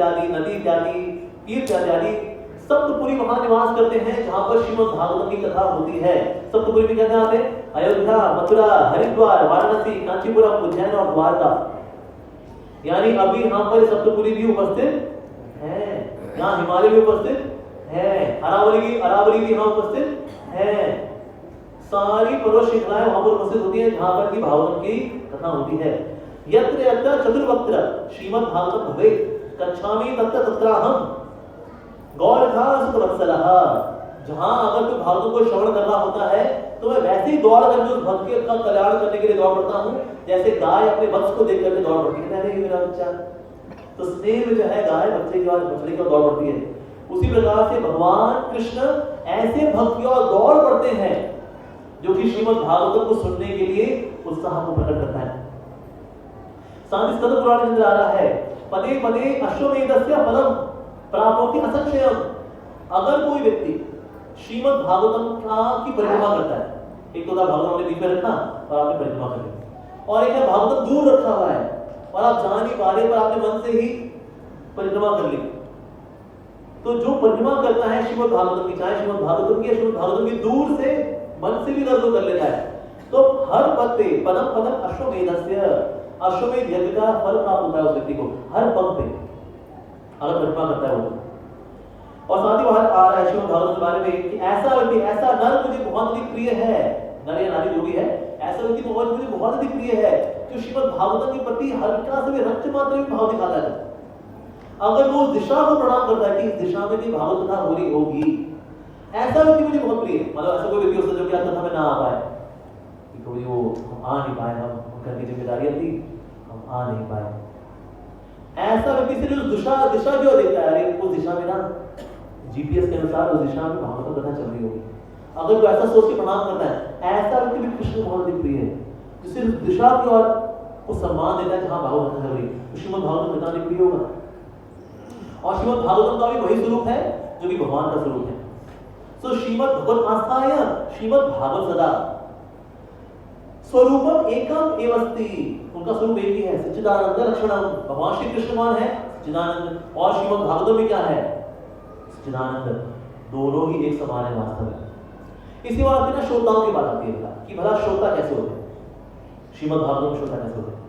इत्यादि, नदी इत्यादि, तीर्थ इत्यादि सप्तपुरी वहां निवास करते हैं जहां पर श्रीमद् भागवतम की कथा होती है। सप्तपुरी में क्या आते हैं? अयोध्या, मथुरा, हरिद्वार, वाराणसी, कांचीपुरम, उज्जैन और द्वारका। यानी अभी यहाँ पर सप्तपुरी भी उपस्थित है, यहाँ हिमालय भी उपस्थित है, अरावली भी यहाँ उपस्थित है। सारी पर्वत श्रृंखलाएं वहां पर उपस्थित होती है जहां पर की भागवत की कथा होती है। यत्र यत्र चतुर्वक्त्र श्रीमद् भागवत भवेत् गच्छामि तत्र तत्राहम् गौरखा सुतवत्सलः। जहां अगर कोई भागवत को श्रवण करना होता है तो मैं वैसे ही दौड़ करके उस भक्त का कल्याण करने के लिए दौड़ पड़ता हूं जैसे गाय अपने वत्स को देख करके दौड़ पड़ती है। अरे मेरा बच्चा, तो स्नेह में जो है गाय बच्चे की और बछड़े की दौड़ पड़ती है, उसी प्रकार से भगवान कृष्ण ऐसे भक्त की ओर दौड़ पड़ते हैं जो कि श्रीमद् भागवत को सुनने के लिए उत्साह को प्रकट करता है। साथ स्कंद पुराण के अंदर आ रहा है, पदे पदे अश्वमेधस्य फलम प्राप्नोति असंशयम। अगर कोई व्यक्ति श्रीमद् भागवतम की परिक्रमा करता है, एक तो भागवत हमने बीच में रखा और आपने परिक्रमा कर ली, और एक है भागवत दूर रखा हुआ है और आप जा नहीं पा रहे पर आपने मन से ही परिक्रमा कर ली, तो जो परिक्रमा करता है श्रीमद् भागवतम की, चाहे श्रीमद् भागवतम की श्रीमद् भागवतम की दूर से मन से भी दर्शन कर लेता है, तो हर पद पे पदम पदम अश्वमेधस्य, अश्वमेध यज्ञ का फल प्राप्त होता है उस व्यक्ति को हर पद पे अगर परिक्रमा करता है वो। और साथ ही बाहर आ रहा है श्रीमद् भागवत के बारे में कि ऐसा व्यक्ति, ऐसा नर मुझे बहुत अधिक प्रिय है, नर या नारी जो भी है, ऐसा व्यक्ति मुझे बहुत अधिक प्रिय है जो श्रीमद् भागवत के प्रति हल्का से भी रक्त मात्र भी भाव दिखाता है। अगर वो उस दिशा को प्रणाम करता है कि इस दिशा में भी भागवत कथा हो रही होगी, ऐसा व्यक्ति मुझे बहुत प्रिय है। मतलब ऐसा कोई व्यक्ति हो सकता है जो कि कथा में ना आ पाए, क्योंकि वो हम आ नहीं पाए, हम घर की जिम्मेदारियां थी, हम आ नहीं पाए, ऐसा व्यक्ति सिर्फ उस दिशा जो देखता है, अरे उस दिशा में ना जीपीएस के अनुसार उस दिशा में भागवत कथा चल रही होगी, अगर वो ऐसा सोच के प्रणाम करता है, ऐसा व्यक्ति भी कृष्ण बहुत अधिक प्रिय है जो सिर्फ दिशा की ओर को सम्मान देता है जहां भागवत कथा चल रही है। श्रीमद् भागवत कथा अधिक प्रिय होगा। और श्रीमद् भागवतम का भी वही स्वरूप है जो कि भगवान का स्वरूप है। सो श्रीमद् भगवत आस्थाय श्रीमद् भागवत सदा स्वरूपम एकम एवस्ति, उनका स्वरूप एक ही है, सच्चिदानंद लक्षणम। भगवान श्री कृष्ण कौन है? सच्चिदानंद। और श्रीमद् भागवत में क्या है? सच्चिदानंद। दोनों ही एक समान है वास्तव में। इसी बात में ना श्रोताओं की बात आती है कि भला श्रोता कैसे होते हैं, श्रीमद् भागवत में श्रोता कैसे होते हैं।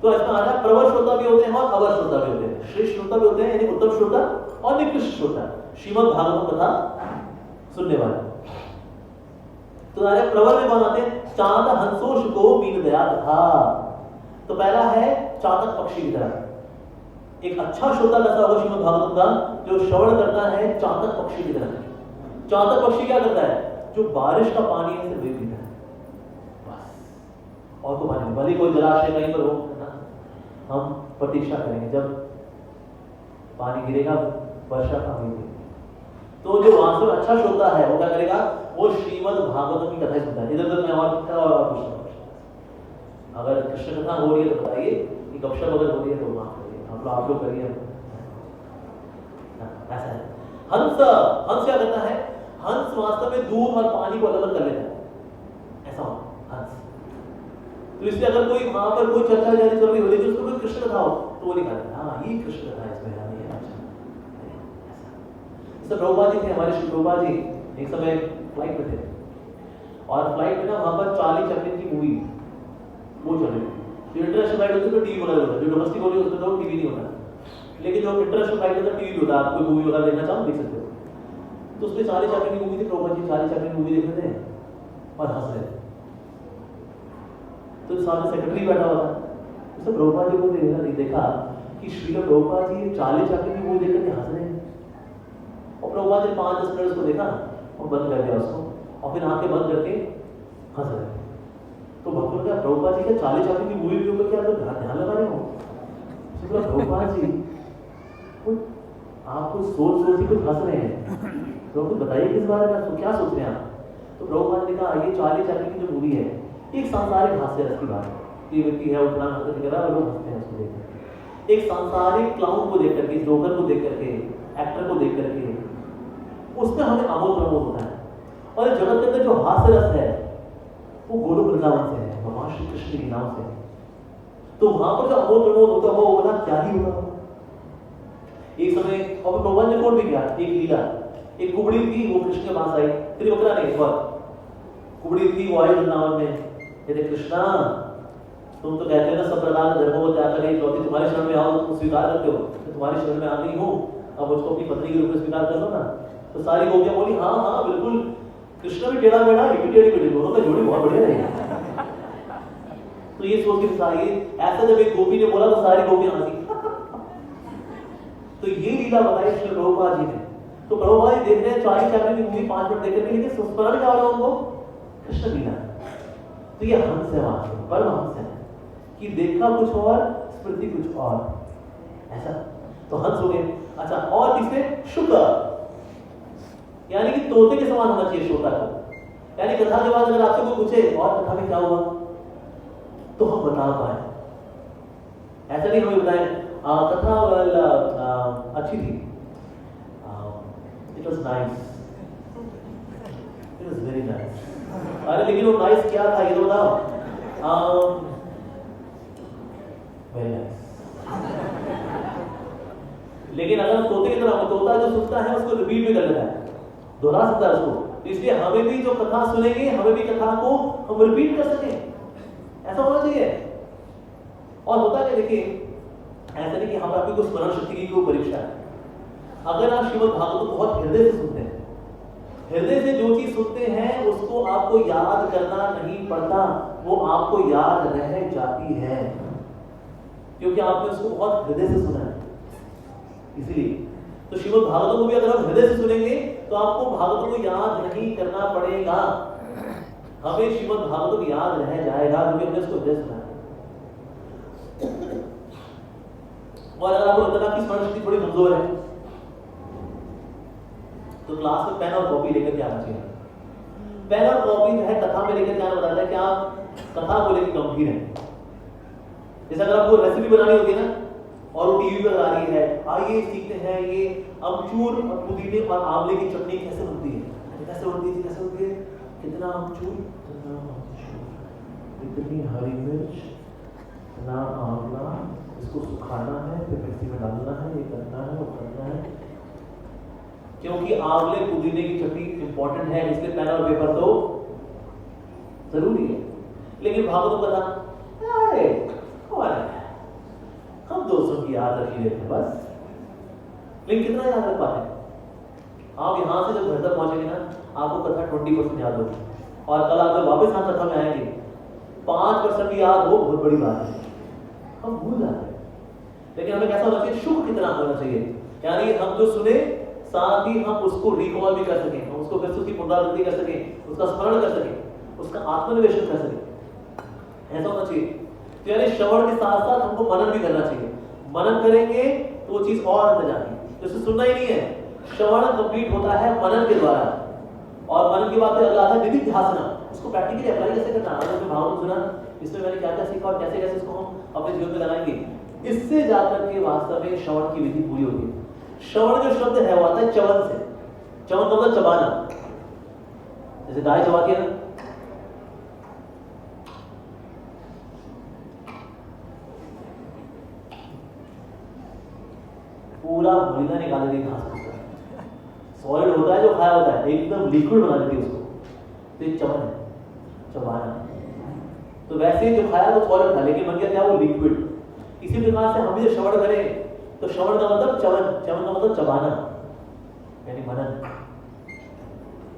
तो इसमें आ रहा है प्रवर श्रोता भी होते हैं और अवर श्रोता भी होते हैं, श्रेष्ठ श्रोता भी होते हैं यानी उत्तम श्रोता और निकृष्ट श्रोता, श्रीमद् भागवत कथा सुनने वाले। तो आ रहे प्रवर में कौन आते हैं? चांद हंसोष को मीन दया था। तो पहला है चातक पक्षी की तरह। एक अच्छा श्रोता कैसा होगा श्रीमद् भागवत का? जो श्रवण करता है चातक पक्षी की तरह। चातक पक्षी क्या करता है? जो बारिश का पानी है सिर्फ पीता है, बस, और तो पानी, भले कोई जलाशय कहीं पर हो ना, हम प्रतीक्षा करेंगे जब पानी गिरेगा, वर्षा का होगी। तो जो वास्तव में अच्छा श्रोता है वो क्या करेगा? वो श्रीमद् भागवत की कथा सुनता है। इधर उधर मैं और पूछता, अगर कृष्ण कथा हो रही है तो बताइए, कि गपशप अगर हो रही है तो माफ करिए, हम लोग आप लोग करिए। ऐसा है। हंस क्या करता है? हंस वास्तव में दूध और पानी को अलग अलग कर लेता है, ऐसा होता हंस। तो इसलिए अगर कोई वहां पर कोई चर्चा जारी चल रही हो जिसको कोई कृष्ण कथा हो तो वो निकाल देता है, हाँ ये कृष्ण कथा है इसमें, हाँ ये अच्छा। जैसे प्रभुपाद जी थे, हमारे श्री प्रभुपाद जी एक समय फ्लाइट में थे और फ्लाइट में ना वहां पर चार्ली चैपलिन की मूवी वो चल रही थी। इंटरनेशनल फ्लाइट होती है तो टीवी वगैरह होता है, जो डोमेस्टिक होती है उसमें तो टीवी नहीं होता, लेकिन जो इंटरनेशनल फ्लाइट होता है टीवी होता है, आप कोई मूवी वगैरह देखना चाहो देख सकते हो। तो उसमें चार्ली चैपलिन की मूवी थी, Prabhupada ji Charlie Chaplin movie देख रहे थे और हंस रहे थे। तो सामने सेक्रेटरी बैठा हुआ था, उसने प्रभुपाद जी को देखा कि श्री प्रभुपाद जी चार्ली चैपलिन की मूवी देख करके हंस रहे हैं। और प्रभुपाद जी 5-10 मिनट उसको देखा और बंद कर दिया उसको, और फिर आंखें बंद करके हंस रहे। तो भक्तों क्या प्रभुपाद जी क्या चार्ली चैपलिन की मूवी के ऊपर क्या आप ध्यान लगा रहे हो? प्रभुपाद जी आपको सोच ही कुछ हंस रहे हैं, तो कुछ बताइए किस बारे में क्या सोच रहे हैं आप? तो प्रभुपाद ने कहा ये चार्ली चैपलिन की जो मूवी है एक सांसारिक हास्य रस की बात है, ये व्यक्ति है उतना हंस कर रहा है और लोग हंसते हैं उसको देख करके। एक सांसारिक क्लाउन को देख करके, जोकर को देख करके, एक्टर को देख करके उसमें हमें आमोद प्रमोद होता है। और जगत के अंदर जो हास्य रस है वो गोलोक वृंदावन से है, भगवान श्री कृष्ण के नाम से। तो वहां पर जो आमोद प्रमोद होता है वो बोला क्या ही होगा। एक समय और भगवान ने कोट भी किया एक लीला, एक कुबड़ी थी वो कृष्ण के पास आई, त्रिवक्रा नहीं पर कुबड़ी थी वो आई वृंदावन में, कहते कृष्णा तुम तो कहते हो ना सब प्रकार के धर्मों को त्याग करके इकलौती तुम्हारे शरण में आओ तुम स्वीकार करते हो, तो तुम्हारे शरण में आ गई हूँ, अब मुझको अपनी पत्नी के रूप में स्वीकार कर लो ना। तो सारी गोपियां बोली हाँ हाँ बिल्कुल, कृष्ण भी टेढ़ा मेढ़ा, ये भी टेढ़ी मेढ़ी, दोनों का जोड़ी बहुत बढ़िया रहेगी। तो ये सोच के सारी ऐसा जब एक गोपी ने बोला तो सारी गोपियां हंसी। तो ये लीला बताई श्री प्रभुपाद जी ने। तो प्रभुपाद जी देख रहे हैं 40 चैप्टर की मूवी 5 मिनट देख रहे हैं, लेकिन स्मरण क्या हो रहा है उनको? कृष्ण लीला। तो ये हंस है वहां से, परमहंस है कि देखा कुछ और स्मृति कुछ और, ऐसा। तो हंस हो गए। अच्छा, और तीसरे शुक्र, यानी कि तोते के समान होना चाहिए श्रोता को। यानी कथा के बाद अगर आपसे कोई पूछे और कथा में क्या हुआ तो हम बता पाए, ऐसा नहीं हमें बताएं कथा अच्छी थी, it was nice, it was very nice. अरे लेकिन वो नाइस क्या था ये तो बताओ। Very nice. लेकिन अगर तोते की तरह, तोता जो सुनता है उसको रिपीट भी कर लेता है, दोहरा सकता है उसको। इसलिए हमें भी जो कथा सुनेंगे, हमें भी कथा को हम रिपीट कर सकें, ऐसा होना चाहिए। और होता है देखिए, ऐसा नहीं कि हम आपकी कोई स्मरण शक्ति की कोई परीक्षा है। अगर आप श्रीमद् भागवत को बहुत हृदय से सुनते हैं, हृदय से जो चीज सुनते हैं उसको आपको याद करना नहीं पड़ता, वो आपको याद रह जाती है, क्योंकि आपने उसको बहुत हृदय से सुना है। इसलिए तो श्रीमद् भागवत को भी अगर हम हृदय से सुनेंगे तो आपको भागवत को याद नहीं करना पड़ेगा, हमें श्रीमद् भागवत को याद रह जाएगा क्योंकि हमने उसको हृदय सुना है। और अगर आपको लगता है कि स्मरण शक्ति थोड़ी कमजोर है तो क्लास में पेन और कॉपी लेकर के आना चाहिए। पेन और कॉपी जो है कथा में लेकर के आना बताता है कि आप कथा को लेकर गंभीर हैं। जैसे अगर आपको रेसिपी बनानी होती है ना और वो टीवी पर आ रही है, आइए सीखते हैं ये अमचूर और पुदीने और आंवले की चटनी कैसे बनती है। कैसे बनती है, कैसे बनती है, कितना अमचूर, इतनी हरी मिर्च, इतना आंवला, इसको सुखाना है, फिर मिक्सी में डालना है, ये करना है, वो करना है। क्योंकि आंवले पुदीने की चटनी इंपॉर्टेंट है, इसलिए पेन और पेपर तो जरूरी है। लेकिन भागवत कथा हम दोस्तों की याद रखी लेते हैं बस, लेकिन कितना याद रख पाते हैं? आप यहां से जब घर तक पहुंचेंगे ना, आपको कथा 20% याद होगी, और कल आप जब वापस यहाँ कथा में आएंगे 5% भी याद हो, बहुत बड़ी बात है। हम भूल जाते हैं। लेकिन हमें कैसा होना चाहिए? शुभ कितना होना चाहिए, यानी हम जो सुने साथ ही हम उसको रिकॉल भी कर सकें, हम उसको फिर उसकी पुनरावृत्ति कर सकें, उसका स्मरण कर सकें, उसका आत्मनिवेशन कर सकें, ऐसा होना चाहिए। तो यानी श्रवण के साथ साथ हमको मनन भी करना चाहिए। मनन करेंगे तो वो चीज और अंदर जाती है, जैसे सुनना ही नहीं है। श्रवण कंप्लीट होता है मनन के द्वारा, और मनन की बात अगला आता है निधिध्यासना, उसको प्रैक्टिकली अप्लाई कैसे करना। अगर भागवत सुना, इसमें मैंने क्या क्या सीखा और कैसे कैसे इसको हम अपने जीवन में लगाएंगे, इससे जाकर के वास्तव में श्रवण की विधि पूरी होती है। श्रवण जो शब्द है वो आता है चवन से। चवन मतलब चबाना, जैसे गाय चबाती है ना, पूरा मलिना निकाल देती घास को, सॉलिड होता है जो खाया होता है, एकदम लिक्विड बना देती है उसको, तो ये चवन है, चबाना। तो वैसे जो खाया तो सॉलिड था, लेकिन बन गया क्या? वो लिक्विड। इसी प्रकार से हम भी जो श्रवण करें तो श्रवण का मतलब चवन, चवन का मतलब चबाना, यानी मनन।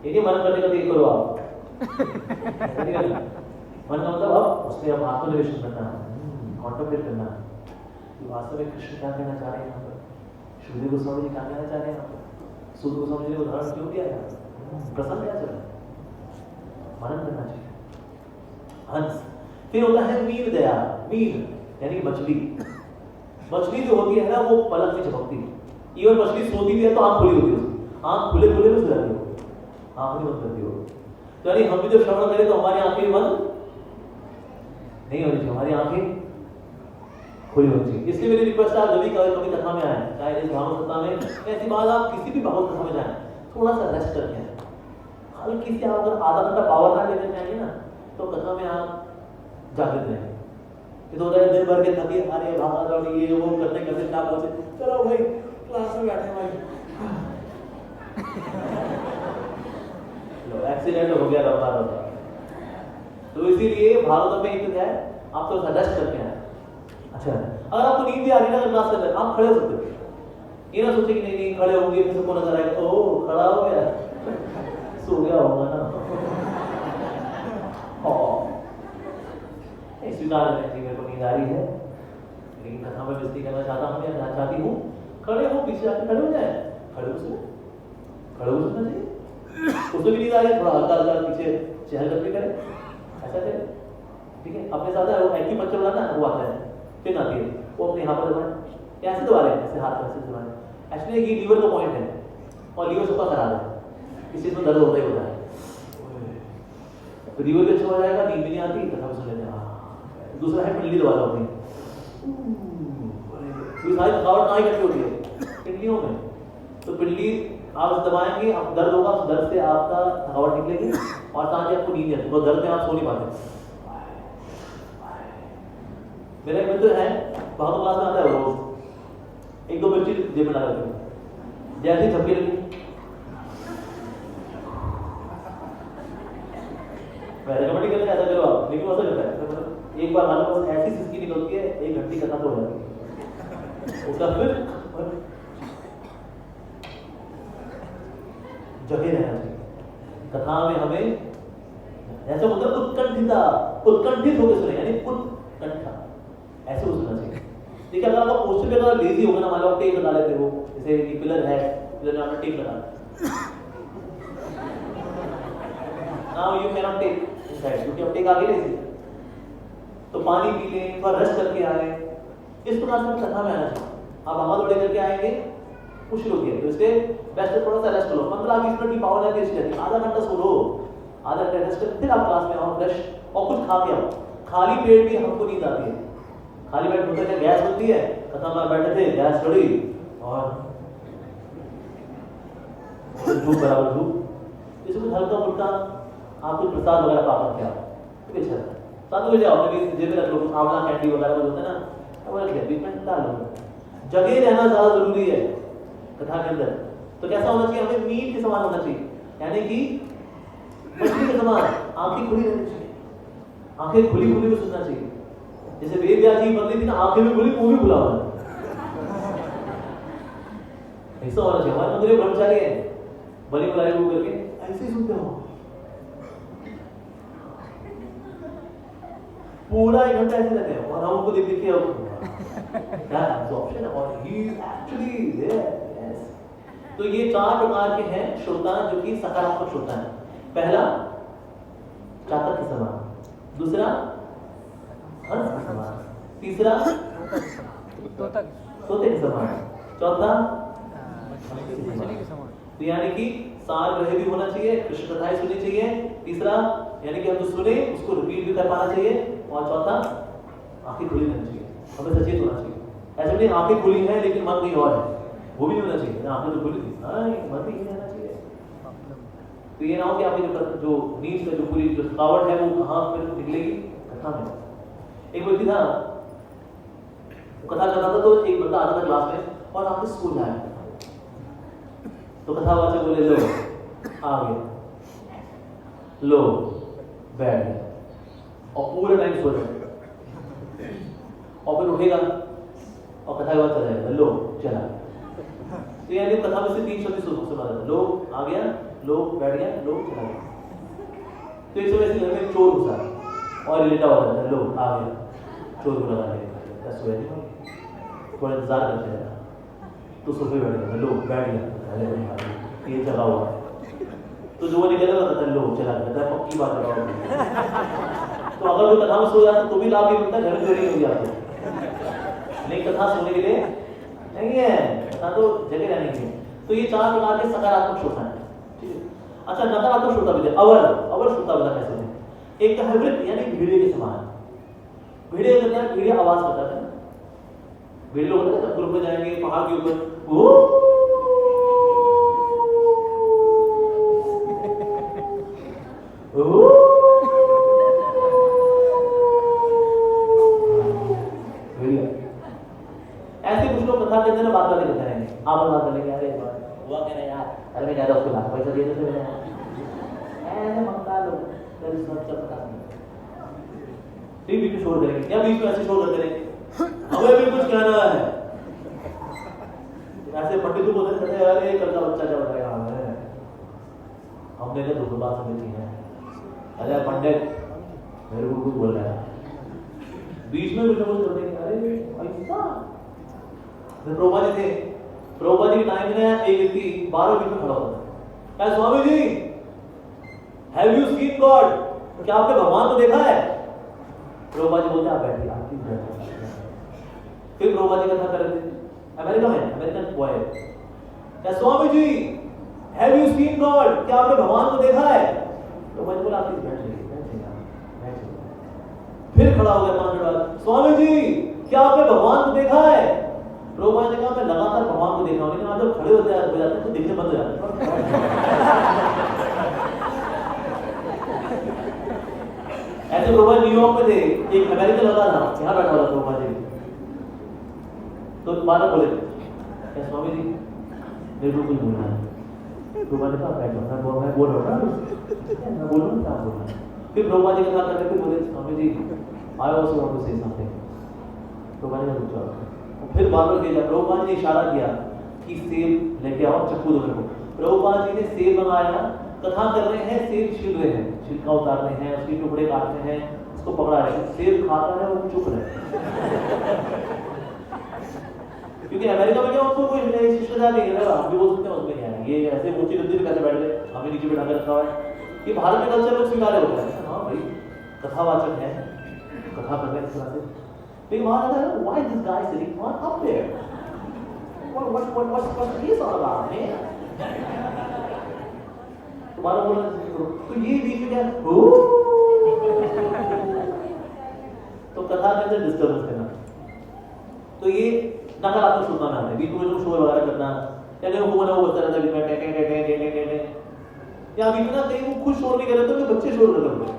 ये मनन करने का देख करो आप मन का मतलब अब उसमें हम आत्मनिवेशन करना, कॉन्टेम्पलेट करना कि वास्तव में कृष्ण क्या कहना चाह रहे हैं यहाँ पर, श्री गोस्वामी जी क्या कहना चाह रहे हैं यहाँ पर, सूत गोस्वामी जी ने उदाहरण क्यों दिया है, प्रसंग क्या चल रहा है, मनन करना चाहिए। हंस। फिर होता है मीन दया। मीन यानी मछली। मछली जो होती है ना वो पलक में झपकती है। इवन मछली सोती भी है तो आंख खुली होती है, आंख खुले खुले में सो जाती हो, आंख नहीं बंद करती हो। तो यानी हम भी जो श्रवण करें तो हमारी आंखें बंद नहीं होनी चाहिए, हमारी आंखें खुली होनी चाहिए। इसलिए मेरी रिक्वेस्ट है, जब भी कभी कथा में आए, चाहे इस भागवत कथा में, ऐसी बात आप किसी भी भागवत कथा में जाए, थोड़ा सा रेस्ट करके आए, हल्की सी अगर आधा घंटा पावर ना लेकर आएंगे ना तो कथा में आप जागृत रहेंगे। तो दिन भर के थके, अरे भागा दौड़ी ये वो करते करते क्या बोलते, चलो भाई क्लास में बैठे भाई, लो एक्सीडेंट हो गया रफ्तार होता। तो इसीलिए भागवत में एक क्या है, आप तो रेस्ट करते हैं। अच्छा, अगर आपको नींद भी आ रही है ना क्लास में, आप खड़े हो सकते हो, ये ना सोचे कि नहीं नहीं खड़े होंगे फिर सबको नजर आएगा, ओ खड़ा हो गया, सो गया होगा ना। स्वीकार करना चाहिए, मेरे को नींद आ रही है लेकिन कथा में बेइज्जती करना चाहता हूँ या चाहती हूँ, खड़े हो, पीछे आके खड़े हो जाए, खड़े हो सकना चाहिए। उसको भी नींद आ रही है, थोड़ा हल्का हल्का पीछे चहलकदमी करे, ऐसा करे, ठीक है। अपने साथ एक्यूपंक्चर वाला ना वो आता है, फिर आती है वो अपने यहाँ पर दबाए, ऐसे दबा रहे हैं, ऐसे हाथ में ऐसे दबा रहे हैं। एक्चुअली ये लीवर का पॉइंट है और लीवर सबका खराब है, इस चीज में दर्द होता ही होता है। तो लीवर भी अच्छा हो जाएगा, नींद भी नहीं आती, कथा सुन लेते हैं। दूसरा है पिंडली दबा लो अपनी, सारी थकावट कहाँ इकट्ठी होती है, पिंडलियों में। तो पिंडली आप दबाएंगे, आप दर्द होगा, तो दर्द से आपका थकावट निकलेगी और ताकि आपको नींद आती है, तो दर्द में आप सो नहीं पाते। मेरा एक मित्र है, बहुत क्लास में आता है, रोज एक दो मिर्ची जेब में डाल देते हैं, जैसे ही झपकी लगी रेकमेंड करते हैं ऐसा करो आप, लेकिन वैसा करता है मतलब एक बार मालूम ऐसी सिसकी निकलती है, 1 घंटे कथा तो हो जाती है, उसका फिर जगह रहना चाहिए कथा में। हमें ऐसा मतलब उत्कंठित होकर सुने, यानी उत्कंठा ऐसे हो सुनना चाहिए। देखिए अगर आपका पोस्टर पे अगर लेजी होगा ना, मान लो आप टेप लगा लेते हो, जैसे ये पिलर है, पिलर में आपने टेप लगा, now you can not take inside क्योंकि अब टेक आगे नहीं, तो पानी पी लें, थोड़ा रेस्ट करके आए, इस प्रकार से कथा में आना चाहिए। आप आमा दौड़े करके आएंगे, कुछ लोग हैं तो इससे बेस्ट है थोड़ा सा रेस्ट लो, 15-20 मिनट की पावर है टेस्ट करके, आधा घंटा सो लो, आधा घंटा रेस्ट कर, फिर आप क्लास में आओ फ्रेश और कुछ खा के आओ। खाली पेट भी हमको नींद आती है, खाली पेट होते हैं, गैस बनती है, कथा में बैठे थे, गैस चढ़ी और धूप बराबर धूप, इसमें हल्का फुल्का आप कुछ प्रसाद वगैरह पा करके आओ, ठीक है। साथ में जाओ, अपने जेब में रख लो, आंवला कैंडी वगैरह कुछ होता है ना, वो रख लिया, बीच में डाल लो। जगह रहना ज्यादा जरूरी है कथा के अंदर। तो कैसा होना चाहिए, हमें मीट के समान होना चाहिए, यानी कि मछली के समान आंखें खुली रहनी चाहिए, आंखें खुली खुली में सुनना चाहिए। जैसे वेद व्यास जी बदली थी ना, आंखें भी खुली, मुंह भी खुला हुआ, ऐसा होना चाहिए। हमारे मंदिर में ब्रह्मचारी है, बलि बुलाई वो करके ऐसे ही सुनते हो, पूरा 1 घंटा ऐसे रहते हैं और हम उनको देख देख के ऑप्शन और ही एक्चुअली यस। तो ये 4 प्रकार के हैं श्रोता जो कि सकारात्मक श्रोता है। पहला चातक के समान, दूसरा हंस के समान, तीसरा तोते के समान, चौथा तो यानी कि सार ग्रह भी होना चाहिए, कृष्ण कथाएं सुननी चाहिए, तीसरा यानी कि हम जो सुने उसको रिपीट भी कर पाना चाहिए, और चौथा आंखें खुली रहनी चाहिए, हमें सचेत होना चाहिए। ऐसा नहीं आंखें खुली हैं लेकिन मन कहीं और है, वो भी नहीं होना चाहिए। आंखें तो खुली थी, मन भी नहीं रहना चाहिए। तो ये ना हो कि आपकी जो नींद का जो पूरी जो थकावट है वो कहाँ पर निकलेगी, कथा में। एक व्यक्ति था, वो कथा करता था, तो एक बंदा आता था क्लास में और आके सो जाए, तो कथावाचक बोले लो आ गए, लो बैठ गए, और पूरे टाइम सो जाए, और फिर उठेगा और कथा के बाद चला जाएगा, लो चला। तो यानी कथा में से 3 शब्द सुना जाता, लो आ गया, लो बैठ गया, लो चला गया। तो इस वजह से घर में चोर घुसा और लेटा हुआ था, लो आ गया, चोर को लगा दिया, थोड़ा इंतजार करते हैं, तो सोफे बैठ गया, लो बैठ गया, ये जगा हुआ है, तो जो वो निकलेगा कहता है लो चला गया, पक्की बात है। तो अगर वो कथा में सो जाता तो भी लाभ नहीं मिलता, घर में चोरी हो जाती, नहीं कथा सोने के लिए नहीं है, कथा तो जगह रहने के लिए। तो ये 4 प्रकार के सकारात्मक श्रोता है, ठीक है। अच्छा, नकारात्मक श्रोता भी थे, अवर श्रोता बता कैसे थे। एक है वृत्त, यानी भेड़िए के समान। भेड़िए करता है, भेड़िया आवाज करता है, भेड़िए लोग होते हैं ग्रुप में जाएंगे पहाड़ के ऊपर, ऐसे कुछ लोग कथा के अंदर बात करते रहेंगे, आप बोलेंगे अरे हुआ क्या ना यार, अरे मैं ज्यादा उसको लाख पैसा दे देते मैंने ऐसे मंगा लो फिर सब पता नहीं। ठीक बीच में शोर करेंगे क्या, बीच में ऐसे शोर करते रहेंगे हमें भी कुछ कहना है ऐसे पंडित को बोलते थे यार ये कल का बच्चा क्या बताएगा हमें, हमने क्या दूसरी बात समझी है, अरे पंडित मेरे को कुछ बोल रहा है बीच में कुछ ना कुछ कर देंगे, अरे ऐसा प्रभुपाद जी थे, प्रभुपाद जी के टाइम में एक व्यक्ति 12 बीच में खड़ा होता है, Swami ji have you seen God, क्या आपने भगवान को देखा है? प्रभुपाद जी बोलते आप बैठिए, आप क्यों बैठे? फिर प्रभुपाद जी कथा कर रहे थे, अमेरिका में अमेरिकन बॉय, क्या Swami ji have you seen God, क्या आपने भगवान को देखा है? प्रभुपाद जी बोला आप प्लीज बैठ जाइए। फिर खड़ा हो गया 5 मिनट बाद, स्वामी जी क्या आपने भगवान को देखा है? प्रभुपाद जी ने कहा मैं लगातार भगवान को देखा हूं, लेकिन आप जब खड़े हो जाते हैं तो दिखने बंद हो जाते हैं। ऐसे प्रभुपाद न्यूयॉर्क में थे, एक अमेरिकन लड़का था यहाँ बैठा हुआ प्रभुपाद जी, तो बालक बोले क्या स्वामी जी मेरे को कुछ बोलना है? प्रभुपाद जी कहा बैठो, मैं बोल रहा हूँ ना, मैं बोलूँ क्या बोलना है? फिर प्रभुपाद जी के साथ करके बोले Swami ji I also want to say something. Prabhupada ji ने पूछा, फिर बार-बार किया, प्रभुपाद जी ने इशारा किया कि सेब लेके आओ, चक्कू दो मेरे को। प्रभुपाद जी ने सेब मंगाया, कथा कर रहे हैं, सेब छील रहे हैं, छिलका उतार रहे हैं, उसके टुकड़े काट रहे हैं, उसको पकड़ा रहे हैं, सेब खाता है और चुप रहे। क्योंकि अमेरिका में क्या उनको कोई शिष्टाचार नहीं है, हम भी बोल सकते हैं उसमें क्या है, ये ऐसे ऊंची गद्दी पे कैसे बैठ गए, हमें नीचे बैठा कर रखा हुआ है। कि भारत में कल्चर लोग स्वीकार होता है, हाँ भाई कथावाचक है, कथा कर रहे हैं इस तरह से, लेकिन वहां आता है why this guy sitting up there, what is all about man? तुम्हारा बोला तो ये बीच में क्या तो कथा के अंदर डिस्टर्बेंस करना, तो ये नकारात्मक सुनना आता है, बीच में जो शोर वगैरह करना, या कहीं वो ना वो बचता रहता है बीच में टे टे टे टे टे टे, या बीच में ना कहीं वो खुद शोर नहीं कर रहे तो बच्चे शोर कर रहे हैं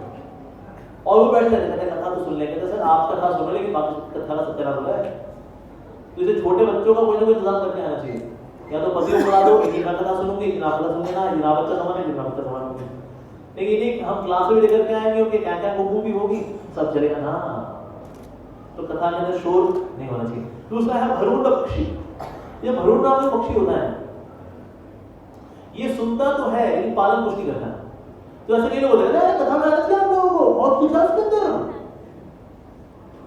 और वो बैठ जाते हैं कथा तो सुन लेंगे, तो सर आप कथा सुनो लेकिन बाकी कथा का सत्यानाश हो रहा है। तो इसे छोटे बच्चों का कोई ना कोई इंतजाम करके आना चाहिए, या तो पति को बुला दो कि मैं कथा सुनूंगी, आप कथा सुन लेना, जिना बच्चा संभालेंगे, जिना बच्चा संभालेंगे, लेकिन नहीं हम क्लास में लेकर के आएंगे उनके क्या क्या गुगू भी होगी, सब चलेगा ना। तो कथा के अंदर शोर नहीं होना चाहिए। दूसरा है भरूण पक्षी, ये भरूण नाम का पक्षी होता है, ये सुनता तो है लेकिन पालन कुछ नहीं करता। तो ऐसे कई लोग होते हैं कथा में आना चाहिए आप लोगों को, बहुत कुछ है उसके अंदर,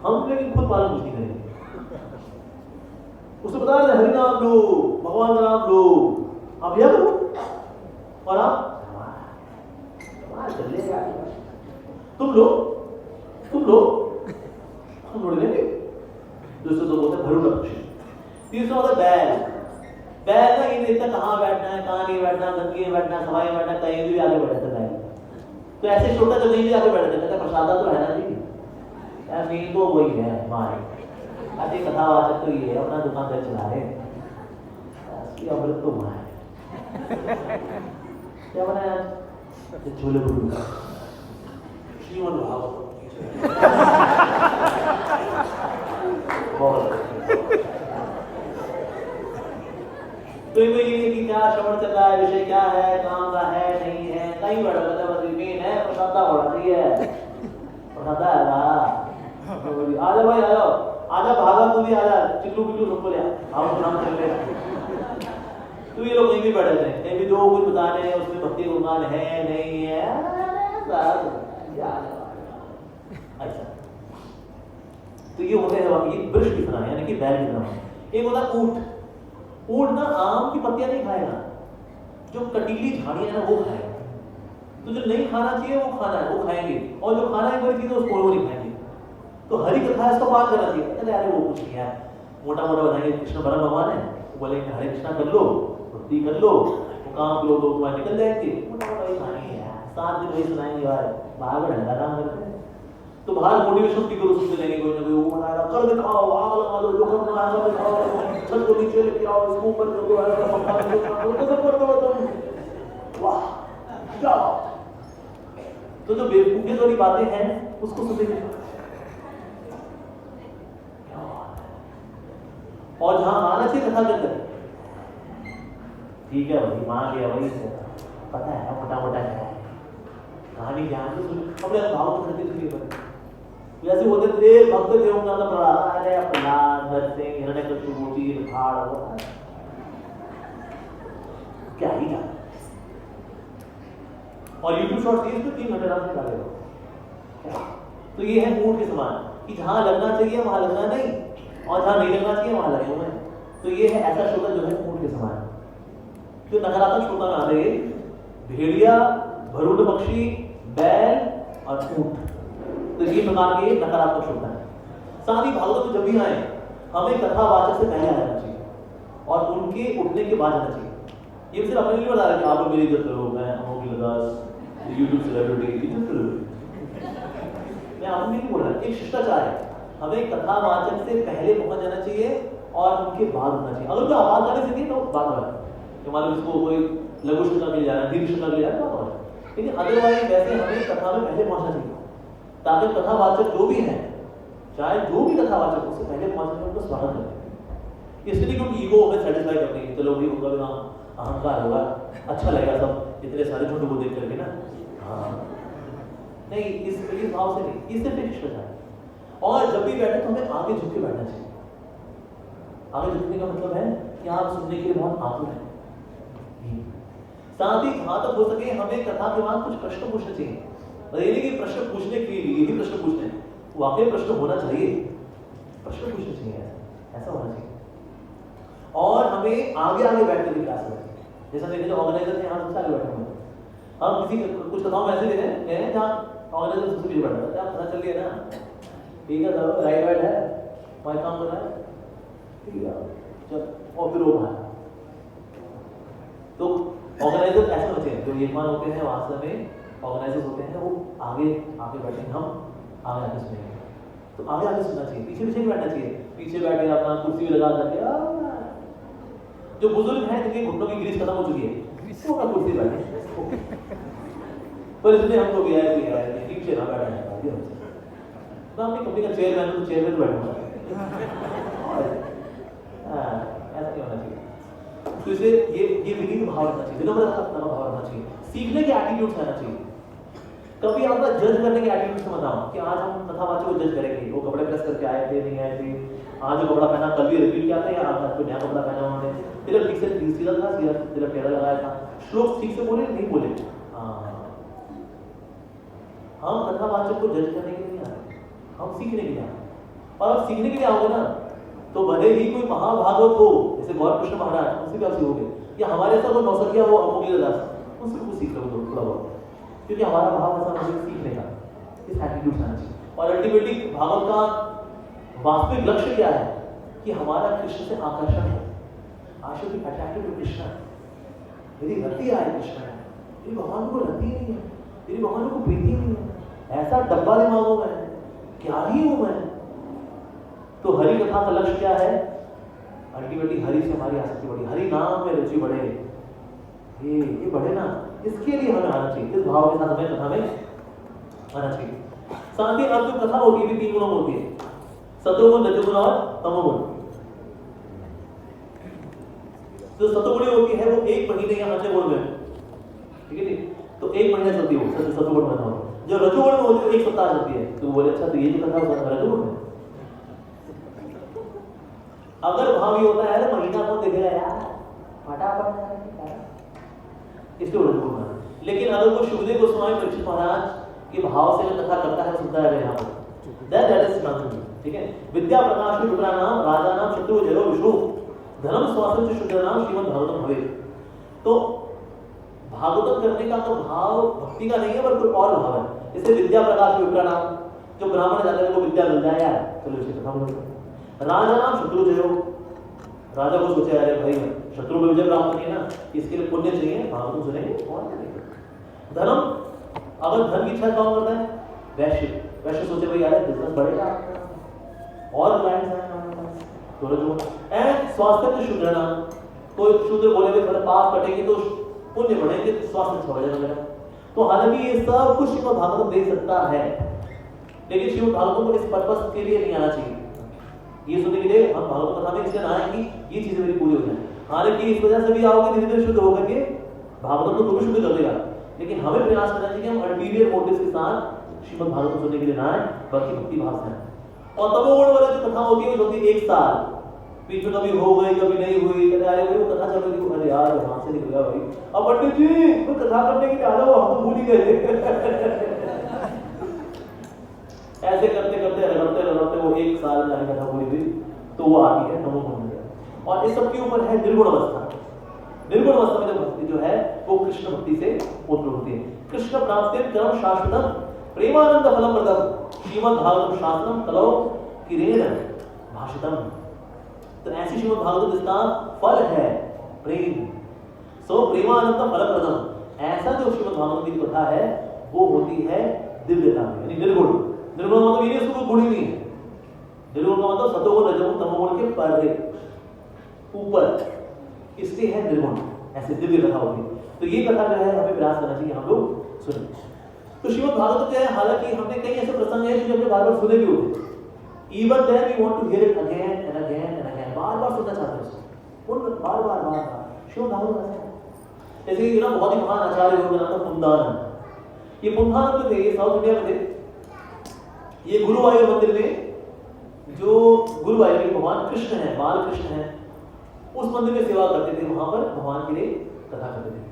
हम लेकिन खुद पालन कुछ नहीं करेंगे। उसे बता रहे हरि नाम लो, भगवान का नाम लो, आप यह करो और आप चलेगा, तुम लो हम लोग लेंगे। दूसरे तो बोलते हैं भरूण पक्षी। तीसरा होता है बैल। बैल ना ये देखता कहाँ बैठना है, कहाँ नहीं बैठना, गंदगी में बैठना, सफाई में बैठना, कहीं भी आगे बैठता है। तो ऐसे छोटा तो कहीं भी आगे बैठते कहता प्रसादा तो है ना जी, यार मेन तो वही है हमारे, अरे कथावाचक तो ये है अपना दुकान पर चला रहे, अमृत तो वहाँ है। क्या बनाया छोले भटूरे, श्रीमन भागवत तो ये कि क्या श्रवण चल रहा है, विषय क्या है, काम का है नहीं है, कहीं बड़ा बस मेन है प्रसादा होना चाहिए, प्रसादा है आजा भाई आजा भागा तू भी आजा, चिल्लू बिल्लू सबको ले आओ नाम चल रहे। तो ये लोग कहीं भी बैठे थे, कहीं भी जो कुछ बता रहे हैं उसमें भक्ति गुणगान है नहीं है, अच्छा। तो ये होते हैं ये वृक्ष की तरह, यानी कि बैल की तरह। एक होता है ऊंट। ऊंट ना आम की पत्तियां नहीं खाएगा, जो कटीली झाड़ियां है ना वो खाएगा। तो जो नहीं खाना चाहिए वो खाना है, वो खाएंगे, और जो खाना है कोई चीज उसको वो नहीं खाएंगे। तो हरी कथा इसका पाठ करना चाहिए, अरे वो कुछ नहीं है, मोटा मोटा बताएंगे कृष्ण परम भगवान है, वो बोलेंगे हरे कृष्णा कर लो, भक्ति कर लो, वो काम लो तो तुम्हारे निकल जाएंगे, मोटा मोटा ही कहानी है, 7 दिन वही सुनाएंगे यार, बाहर में ढंगा काम करते हैं। तो बाहर मोटिवेशन स्पीकर सुनते रहेंगे, कोई ना कोई वो बनाएगा कर दिखाओ, आग लगा दो, जो करना है कर दिखाओ, छत को नीचे लेके आओ, इसको ऊपर कर दो, ऐसा पंखा कर दो, तो सब कर दो तुम, वाह क्या। तो जो बेवकूफियत वाली बातें हैं उसको सुनेंगे, और जहां आना चाहिए कथा के अंदर ठीक है भाई, मान लिया भाई, पता है मोटा मोटा क्या है कहानी, ज्ञान तो सुन अपने भाव को करते सुनिए पर जैसे होते थे भक्त थे उनका तो पढ़ा अरे प्रहलाद भरत सिंह हिरण्यकशिपु भाड़ वो क्या ही था। और यूट्यूब शॉर्ट्स ये 3 घंटे रात में डालेगा। तो ये है ऊंट के समान कि जहां लगना चाहिए वहां लगना नहीं, और जहां नहीं लगना चाहिए वहां लगे हुए। तो ये है ऐसा श्रोता जो है ऊंट के समान, जो नकारात्मक श्रोता ना दे, भेड़िया, भरूण पक्षी, बैल और ऊंट, तो ये प्रकार के नकारात्मक श्रोता है। साथ ही भागवत में जब भी आए हमें कथावाचक से पहले आ जाना चाहिए और उनके उठने के बाद आना चाहिए। ये सिर्फ अपने लिए बता रहा है कि आप लोग मेरी इज्जत करो, मैं अमोघ दास यूट्यूब सेलिब्रिटी इज्जत करो, मैं आपको नहीं बोल रहा। एक शिष्टाचार है, हमें कथावाचक से पहले पहुंच जाना चाहिए और उनके बाद होना चाहिए। अगर कोई आवाज आने से नहीं तो बात हो रहा है, मान लो इसको कोई लघु श्रोता के लिए जाना है, दीर्घ श्रोता के लिए जाना है, बात हो रहा है। लेकिन अदरवाइज वैसे हमें कथा में पहले पहुंचना चाहिए ताकि कथावाचक जो भी है, चाहे जो भी कथावाचक उससे पहले पहुंचने उनको स्वागत करें। इसलिए क्योंकि ईगो हमें सेटिस्फाई करनी है, चलो भाई उनका भी नाम अहंकार होगा, अच्छा लगेगा सब इतने सारे झुंड को देख करके ना, हाँ नहीं, इस भाव से नहीं, इससे फिक्स करना है। और जब भी बैठे तो हमें आगे झुक के बैठना चाहिए। आगे झुकने का मतलब है कि आप सुनने के लिए बहुत आतुर हैं। साथ ही जहां तक हो सके हमें कथा के बाद कुछ प्रश्न पूछने चाहिए, और ये नहीं कि प्रश्न पूछने के लिए ही प्रश्न पूछते हैं, वाकई प्रश्न होना चाहिए, प्रश्न पूछने चाहिए, ऐसा होना चाहिए। और हमें आगे आगे बैठ कर क्लास में, जैसा देखिए जो ऑर्गेनाइजर थे, हम सबसे आगे बैठे हुए, हम किसी कुछ कथाओं में ऐसे देते हैं जहाँ ऑर्गेनाइजर सबसे पीछे बैठा है, आप पता चल रही है ना, ठीक है सर राइट वाइट है, माइक काम कर रहा है, ठीक है चल, और फिर वो भाई तो ऑर्गेनाइजर ऐसे होते हैं, जो यजमान होते हैं वास्तव में ऑर्गेनाइजर्स होते हैं, वो आगे आगे बैठे, हम आगे आगे सुनेंगे। तो आगे आगे सुनना चाहिए, पीछे पीछे बैठना चाहिए, पीछे बैठे अपना कुर्सी भी लगा करके। जो बुजुर्ग हैं जिनके घुटनों की ग्रीस खत्म हो चुकी है वो अपना कुर्सी बैठे, पर इसमें हमको भी आया पीछे ना बैठा है तो अपनी कंपनी का चेयरमैन तो चेयर में बैठूंगा, ऐसा नहीं होना चाहिए। तो इसे ये विनीत भाव रखना चाहिए, विनम्रता का भाव रखना चाहिए, सीखने के एटीट्यूड से आना चाहिए। कभी आपका जज करने के एटीट्यूड से मत आओ कि आज हम कथावाचक को जज करेंगे, वो कपड़े प्रेस करके आए थे नहीं आए थे, आज जो कपड़ा पहना कल भी रिपीट किया था या आज कोई नया कपड़ा पहना उन्होंने, तिलक ठीक से सीधा था, तिलक टेढ़ा लगाया था, श्लोक ठीक से बोले नहीं बोले। हम कथावाचक को जज करने के लिए नहीं आए, हम सीखने के लिए आए। और आप सीखने के लिए आओगे ना तो भले ही कोई महाभागवत हो जैसे गौर कृष्ण महाराज, उनसे भी आप सीखोगे, या हमारे ऐसा कोई नौसखिया हो अमोघ दास, उनसे कुछ सीख लो थोड़ा बहुत, क्योंकि हमारा भाव ऐसा मुझे सीखने का, इस एटीट्यूड से आना चाहिए। और अल्टीमेटली भागवत का वास्तविक लक्ष्य क्या है कि हमारा कृष्ण से आकर्षण है, I should be attracted to Krishna. मेरी रति आए कृष्ण है, मेरी भगवान को रति नहीं है, मेरी भगवान को प्रीति नहीं है, ऐसा डब्बा दिमाग हो मैं, क्या ही हूं मैं। तो हरि कथा का लक्ष्य क्या है? अल्टीमेटली हरि से हमारी आसक्ति बढ़े, हरि नाम में रुचि बढ़े, ये बढ़े ना, इसके लिए हमें आना चाहिए, इस भाव के साथ हमें कथा में आना चाहिए। साथ ही अब जो कथा होती है 3 गुणों होती है, सत्वगुण, रजोगुण और तमोगुण। जो सत्वगुणी होती है वो 1 महीने या 5 गुण में, ठीक है जी, तो 1 महीने चलती है वो सत्वगुण में। जो रजोगुण में होती है 1 सप्ताह चलती है। तो बोले अच्छा तो ये जो कथा है रजोगुण में, अगर भाव ये होता है महीना को देखेगा यार फटाफट इसलिए रजोगुण है। लेकिन अगर वो शुभदेव गोस्वामी परीक्षित महाराज के भाव से कथा करता है, सुनता है यहाँ पर, दैट इज नथिंग, ठीक है। विद्या प्रकाश विप्रा नाम राजा नाम शत्रु जयो विष्णु धर्म स्वास्थ्य च शुद्ध नाम श्रीमद् भागवतम भवे। तो भागवतम करने का तो भाव भक्ति का नहीं है पर कोई और भाव है। जैसे विद्या प्रकाश विप्रा नाम, जो ब्राह्मण जाते हैं वो विद्या मिल जाए यार, चलो इसे कथा बोलो। राजा नाम शत्रु जयो, राजा को सोचे अरे भाई शत्रु में विजय प्राप्त किया ना, इसके लिए पुण्य चाहिए, भागवतम सुनेंगे और करेंगे। धर्म, अगर धन की इच्छा कौन करता है? वैश्य, वैश्य सोचे भाई यार बिजनेस बढ़ेगा और क्लाइंट्स आएंगे, तो जो एंड स्वास्थ्य तो शुद्ध नाम, कोई शुद्ध बोले हुए थोड़ा पाप कटेंगे तो पुण्य बढ़ेंगे, तो स्वास्थ्य अच्छा हो जाएगा। तो हालांकि ये सब कुछ श्रीमद् भागवतम दे सकता है, लेकिन श्रीमद् भागवतम को इस पर्पस के लिए नहीं आना चाहिए। ये सुनने के लिए हम भागवत कथा में इसलिए ना आए कि ये चीजें मेरी पूरी हो जाए। हालांकि इस वजह से भी आओगे धीरे धीरे शुद्ध होकर के भागवत को भी शुद्ध कर देगा, लेकिन हमें प्रयास करना चाहिए कि हम अल्टीरियर मोटिव्स के साथ श्रीमद् भागवत सुनने के लिए ना आए, बल्कि भक्ति भाव से आए। और तमोगुण वाला जो कथा होती है वो होती है 1 साल, बीच में कभी हो गई कभी नहीं हुई, कहते अरे भाई वो कथा चल रही थी, अरे यार वहां से निकल गया भाई, अब पंडित जी वो कथा करने के लिए आ जाओ, हम तो भूल ही गए। ऐसे करते करते रगड़ते रगड़ते वो 1 साल जाने कथा पूरी हुई, तो वो आती है तमोगुण में। और इस सब के ऊपर है निर्गुण अवस्था। निर्गुण अवस्था में जो भक्ति जो है वो कृष्ण भक्ति से उत्पन्न होती है। कृष्ण प्राप्ति कर्म शाश्वतम प्रेमानंद फलम प्रदम श्रीमद् भागवत शास्त्रम कलौ किरेण भाषितम। तो ऐसी श्रीमद् भागवत जिसका फल है प्रेम, सो प्रेमानंद फल प्रदम, ऐसा जो श्रीमद् भागवत की कथा है वो होती है दिव्यता में, यानी निर्गुण। निर्गुण मतलब ये उसको गुण ही नहीं है, निर्गुण का मतलब सतोगुण रजोगुण तमोगुण के परे ऊपर, इसलिए है निर्गुण, ऐसे दिव्य कथा होगी। तो ये कथा जो है हमें प्रयास करना चाहिए हम लोग सुने। तो श्रीमद् भागवत जो है, हालांकि हमने कई ऐसे प्रसंग हैं जो हमने बार-बार सुने भी होते, even then we want to hear it again and again and again, बार-बार सुनना चाहते हैं उसको, उन बार-बार श्रीमद् भागवत ऐसा है। जैसे कि ना बहुत ही महान आचार्य हुए, नाम था पुंदानंद। ये पुंदानंद थे, ये साउथ इंडिया में थे। ये गुरुवायूर मंदिर में जो गुरुवायूर के भगवान कृष्ण है, बाल कृष्ण है, उस मंदिर में सेवा करते थे, वहां पर भगवान के लिए कथा करते थे।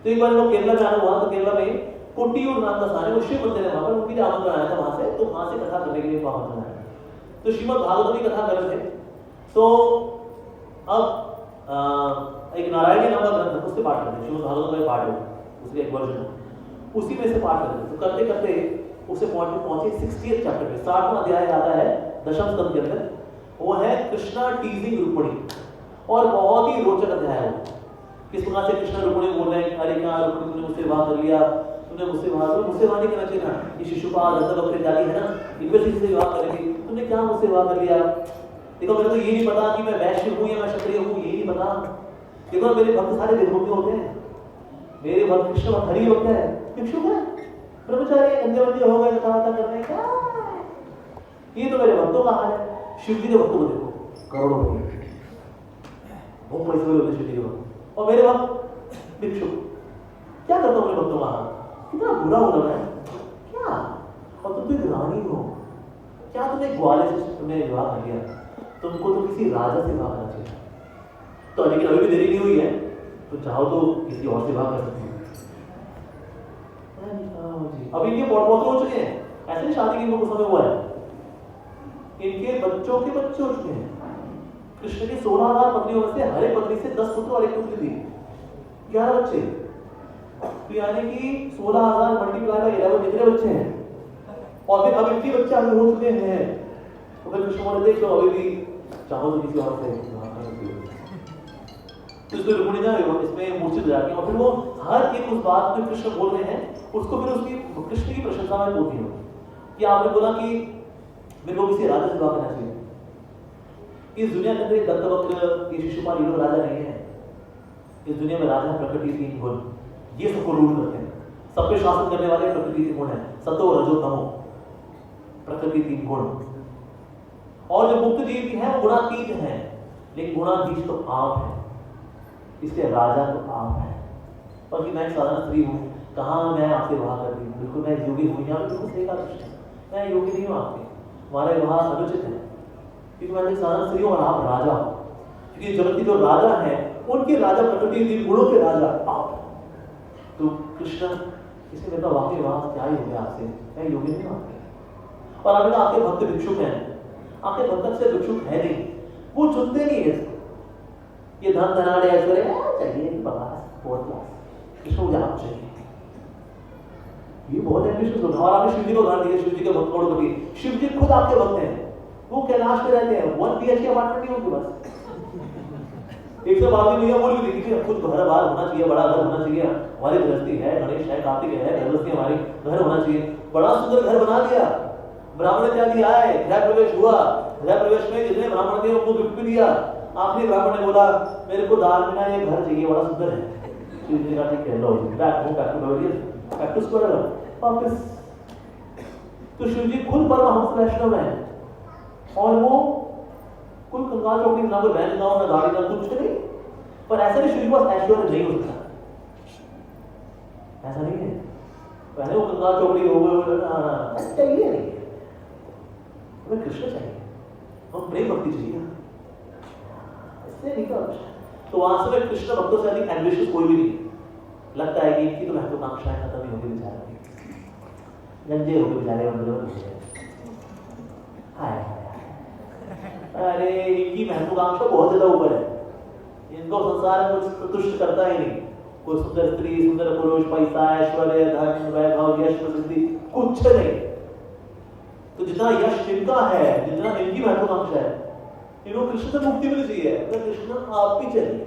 तो एक बार लोग केरला में आना हुआ, तो केरला में कोट्टियूर नाम का स्थान है, वो शिव मंदिर है, वहां पर उनके लिए आमंत्रण आया था वहां से, तो वहां से कथा करने के लिए आमंत्रण आया। तो श्रीमद् भागवत की कथा कर रहे थे, तो अब एक नारायणी नाम का ग्रंथ है, उससे पाठ करते हैं, श्रीमद् भागवत का पाठ है, उसके एक वर्जन उसी में से पाठ करते। तो करते करते उसे पहुंचे 60th चैप्टर में, 60वां अध्याय आता है दशम स्कंद के अंदर, वो है कृष्णा टीजिंग रुक्मिणी, और बहुत ही रोचक अध्याय है। किस प्रकार से कृष्ण रुक्मिणी बोल रहे हैं, अरे क्या रुक्मिणी तुमने मुझसे विवाह कर लिया, तुमने मुझसे विवाह नहीं करना चाहिए ना, ये शिशुपाल दंतवक्र इत्यादि है ना, इनमें से विवाह करेंगे, तुमने क्या मुझसे विवाह कर लिया। देखो मेरे को ये नहीं पता कि मैं वैश्य हूँ या मैं क्षत्रिय हूँ, ये नहीं पता। देखो मेरे भक्त सारे वेदभक्त होते हैं, मेरे भक्त कृष्ण भक्त हरि भक्त है, भिक्षुक है, ब्रह्मचारी अंधे बंधे हो गए कथा करने का, ये तो मेरे भक्तों का हाल है। शिव जी के भक्तों को देखो, करोड़ों भक्त, बहुत पैसे वाले होते शिव जी के भक्त, और मेरे भक्त भिक्षुक, क्या करता हूँ मेरे भक्तों का हाल, कितना बुरा हो रहा है क्या। और तुम तो एक रानी हो, क्या तुमने ग्वाले से तुमने विवाह कर लिया, तुमको तो किसी राजा से विवाह करना चाहिए। तो लेकिन अभी भी देरी नहीं हुई है, तो चाहो तो किसी और से विवाह कर सकते हो। अभी इनके बहुत हो चुके हैं, ऐसे नहीं शादी की इनको समय हुआ है, इनके बच्चों के बच्चे हो चुके हैं। कृष्ण की 16,000 पत्नियों में से हर एक पत्नी से 10 पुत्र और 1 पुत्री थी, 11 बच्चे। तो यानी कि 16,000 मल्टीप्लाई बाय 11 कितने बच्चे हैं, और फिर अब इनके बच्चे आगे हो चुके हैं। तो फिर कृष्ण बोले देख लो अभी भी चाहो तो किसी और से, तो इसमें रुक्मिणी ना इसमें मूर्छित जाती है, और फिर वो हर एक उस बात जो कृष्ण बोल रहे हैं उसको फिर उसकी कृष्ण की प्रशंसा में बोलती है कि आपने बोला कि मेरे को किसी राजा से विवाह करना चाहिए। इस दुनिया के अंदर दंतवक्र, ये शिशुपाल, ये लोग राजा नहीं है। इस दुनिया में राजा प्रकृति 3 गुण, ये सबको रूल करते हैं, सब पे शासन करने वाले प्रकृति 3 गुण है, सतो रजो तमो, प्रकृति 3 गुण। और जो मुक्त जीव भी है वो गुणातीत है, लेकिन गुणाधीश तो आप है, इसलिए राजा तो आप है। और कि मैं एक साधारण स्त्री हूँ, कहाँ मैं आपसे विवाह करती हूँ, बिल्कुल मैं योगी हूँ, यहाँ बिल्कुल सही कहा कृष्ण, मैं योगी नहीं हूँ आपके, हमारा विवाह अनुचित है, क्योंकि मैं एक साधारण स्त्री हूँ और आप राजा हो। क्योंकि जगत के जो राजा हैं उनके राजा प्रकृति 3 गुणों के राजा आप। तो कृष्ण इसलिए मेरा वाकई विवाह क्या ही हो गया आपसे, मैं योगी नहीं हूँ आपके। और आपने आपके भक्त भिक्षुक हैं, आपके भक्त से भिक्षुक है नहीं, वो चुनते नहीं है, ये धन धनाड़े ऐश्वर्य चाहिए बहुत क्लास, कृष्ण मुझे आप चाहिए, ये बहुत एम्बिशियस होता है। और आपने शिव जी को उदाहरण दिया, शिव जी के भक्त करोड़पति, शिव जी खुद आपके भक्त हैं, वो कैलाश में रहते हैं, 1 BHK अपार्टमेंट नहीं उनके पास। एक से बात नहीं बोल भी देखिए, कुछ घर बार होना चाहिए, बड़ा घर होना चाहिए, हमारी गृहस्थी है, गणेश है, कार्तिक है, गृहस्थी हमारी, घर होना चाहिए, बड़ा सुंदर घर बना दिया, ब्राह्मण इत्यादि आए, गृह प्रवेश हुआ, गृह प्रवेश में जितने ब्राह्मण थे उनको गिफ्ट भी दिया। आखिरी ब्राह्मण ने बोला मेरे को दाल में ना ये घर चाहिए, बड़ा सुंदर है। शिव जी का ठीक है, लो बैक टू स्क्वायर वापस। तो शिव जी खुद परमहंस वैष्णव है, और वो कोई कंगाल चौकड़ी ना कोई बहन ना हो ना गाड़ी ना कुछ नहीं, पर ऐसा नहीं श्री बस ऐश्वर्य नहीं हो सकता, ऐसा नहीं है। पहले वो कंगाल चौकड़ी हो गए चाहिए नहीं, हमें कृष्ण चाहिए, हम प्रेम भक्ति चाहिए, इससे निकल। तो वहां से कृष्ण भक्तों से अधिक एम्बिशियस कोई भी नहीं। लगता है कि इनकी तो महत्वाकांक्षाएं खत्म ही होगी, बेचारे गंजे हो गए बेचारे, हाय अरे इनकी महत्वाकांक्षा बहुत ज्यादा ऊपर है, इनको संसार में कुछ तुष्ट करता ही नहीं। कोई सुंदर स्त्री, सुंदर पुरुष, पैसा, ऐश्वर्य, धन, वैभव, यश, प्रसिद्धि कुछ नहीं। तो जितना यश इनका है, जितना इनकी महत्वाकांक्षा है, इनको कृष्ण से मुक्ति मिलनी चाहिए। तो कृष्ण आप भी चलिए,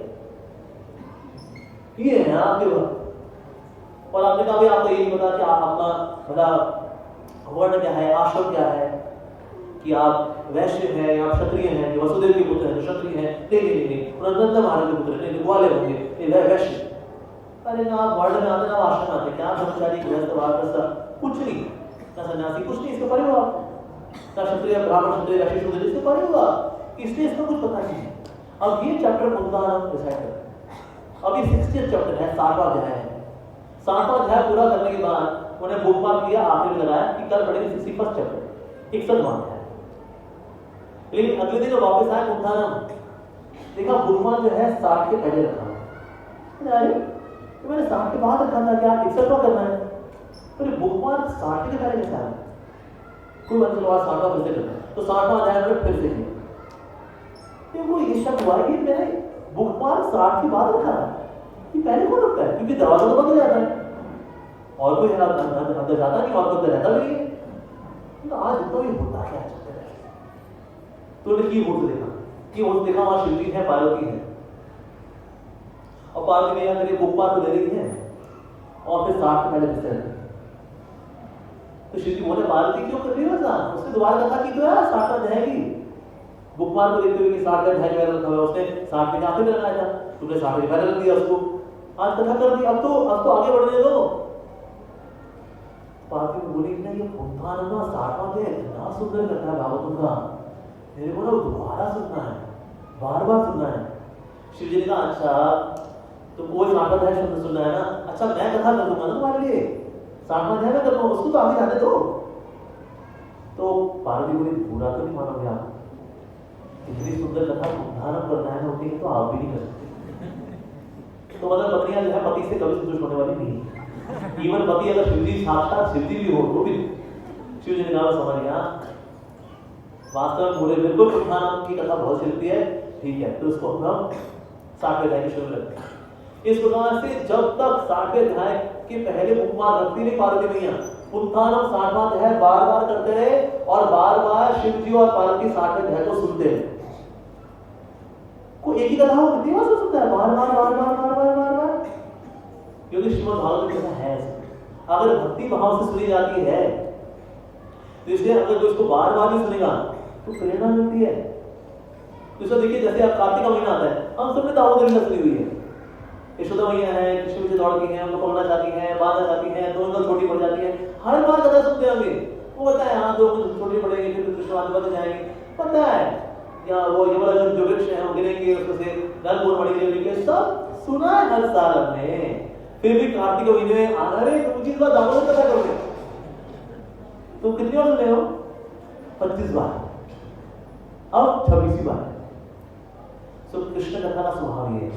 ये है आपके वक्त। और आपने कहा भी आपको ये नहीं पता कि आप अपना मतलब वर्ण क्या है, आश्रम क्या है, कि आप वैश्य हैं या क्षत्रिय हैं, कि वसुदेव के पुत्र हैं, क्षत्रिय हैं, नहीं नंद महाराज के पुत्र नहीं, ग्वाले होंगे, ये वैश्य। अरे ना आप वर्ण में आते ना आश्रम में आते, क्या ब्रह्मचारी गृहस्थ वानप्रस्थ कुछ नहीं, ना सन्यासी कुछ नहीं, इसके परे हुआ ना क्षत्रिय ब्राह्मण क्षत्रिय वैश्य शूद्र, इसके परे हुआ, इसलिए इसका कुछ पता नहीं है। अब ये चैप्टर पुनः डिसाइड करते हैं। अब ये 60th चैप्टर है, 60वां अध्याय है। 60वां अध्याय पूरा करने के बाद उन्हें बुक मार्क दिया, आखिर में लगाया कि कल पढ़ेंगे 61st चैप्टर, 61वां अध्याय। लेकिन अगले दिन वापस आए पुनः, देखा बुक मार्क जो है 60 के पहले रखा हुआ, अरे तो मैंने 60 के बाद रखा था, क्या 61वां करना है? अरे बुक मार्क 60 के पहले कैसे आया? कोई मतलब 60वां फिर से करना है, तो 60वां अध्याय मैंने फिर से किया। वो ये शक हुआ कि मैंने बुक मार्क 60 के बाद रखा है, ये पहले कौन रखता है? क्योंकि दरवाजा तो बंद हो जाता है और कोई अंदर जाता नहीं और अंदर रहता भी नहीं। तो आज तो ये होता क्या चलते रहे। तो उन्हें की होट देखा, कि होट देखा वहां शिवजी है, पार्वती है, और पार्वती भैया मेरे बुक मार्क ले रही है और फिर 60 के पहले फिर से। तो शिवजी बोले पार्वती क्यों कर रही हो ऐसा? उसने दोबारा कहा कि तो यार 60 जाएगी, बुक मार्क को देखते हुए कि 60 का ढाई वगैरह रखा हुआ, उसने 60 के आखिर में लगाया था, तुमने 60 के पहले रख दिया उसको, आज कथा कर दी, अब तो आगे बढ़ने दो। पार्वती ने बोली ना ये पुनः 60वां अध्याय इतना सुंदर कथा है भागवतम का, मेरे को ना दोबारा सुनना है, बार बार सुनना है। शिव जी ने कहा अच्छा तो कोई 60वां अध्याय सुनना है ना, अच्छा मैं कथा कर दूंगा ना तुम्हारे लिए, 60वां अध्याय में कर दूंगा, उसको तो आगे जाने दो। तो पार्वती बोली पूरा तो नहीं मानोगे आप, इतनी सुंदर कथा उद्धारण करना है ना होती है तो आप भी नहीं कर सकते। तो मतलब पत्नियां जो है पति से कभी संतुष्ट होने वाली नहीं। इवन पति अगर शिवजी साक्षात शिवजी भी हो तो भी शिवजी ने कहा समझ गया वास्तव में पूरे बिल्कुल उद्धारण की कथा बहुत चलती है, ठीक है, तो उसको हम 60वें अध्याय के शुरू रखते हैं। इस प्रकार से जब तक 60वें अध्याय के पहले उपमा रखती नहीं पार्वती मैया, उत्थानम 60वां अध्याय बार बार करते रहे और बार बार शिव जी और पार्वती 60वें अध्याय को सुनते रहे। कोई एक ही कथा हो कितनी बार सुनता है, बार बार बार बार बार बार बार बार, क्योंकि श्रीमद् भागवत में है अगर भक्ति भाव से सुनी जाती है तो इसलिए अगर जो इसको बार बार भी सुनेगा तो प्रेरणा मिलती है। तो इसको देखिए जैसे आप कार्तिक का महीना आता है, हम सबने दामोदरी लीला सुनी हुई है, यशोदा मैया है, कृष्ण पीछे दौड़ती हैं, उनको पकड़ना चाहती हैं, बांधना चाहती हैं, दोनों छोटी पड़ जाती है, हर बार कथा सुनते होंगे, वो पता है हाँ दो छोटी पड़ेगी फिर कृष्ण आगे जाएंगे, पता है या वो ये वाला जो वृक्ष है हम गिरेंगे उसमें से गलपुर पड़ेंगे, सब सुना है हर साल हमने, फिर भी कार्तिक महीने में आना रे तुम चीज बात दामोदर कथा करोगे, तुम कितनी बार सुने हो? 25 बार, अब 26वीं बार। सो कृष्ण कथा का स्वभाव ये है,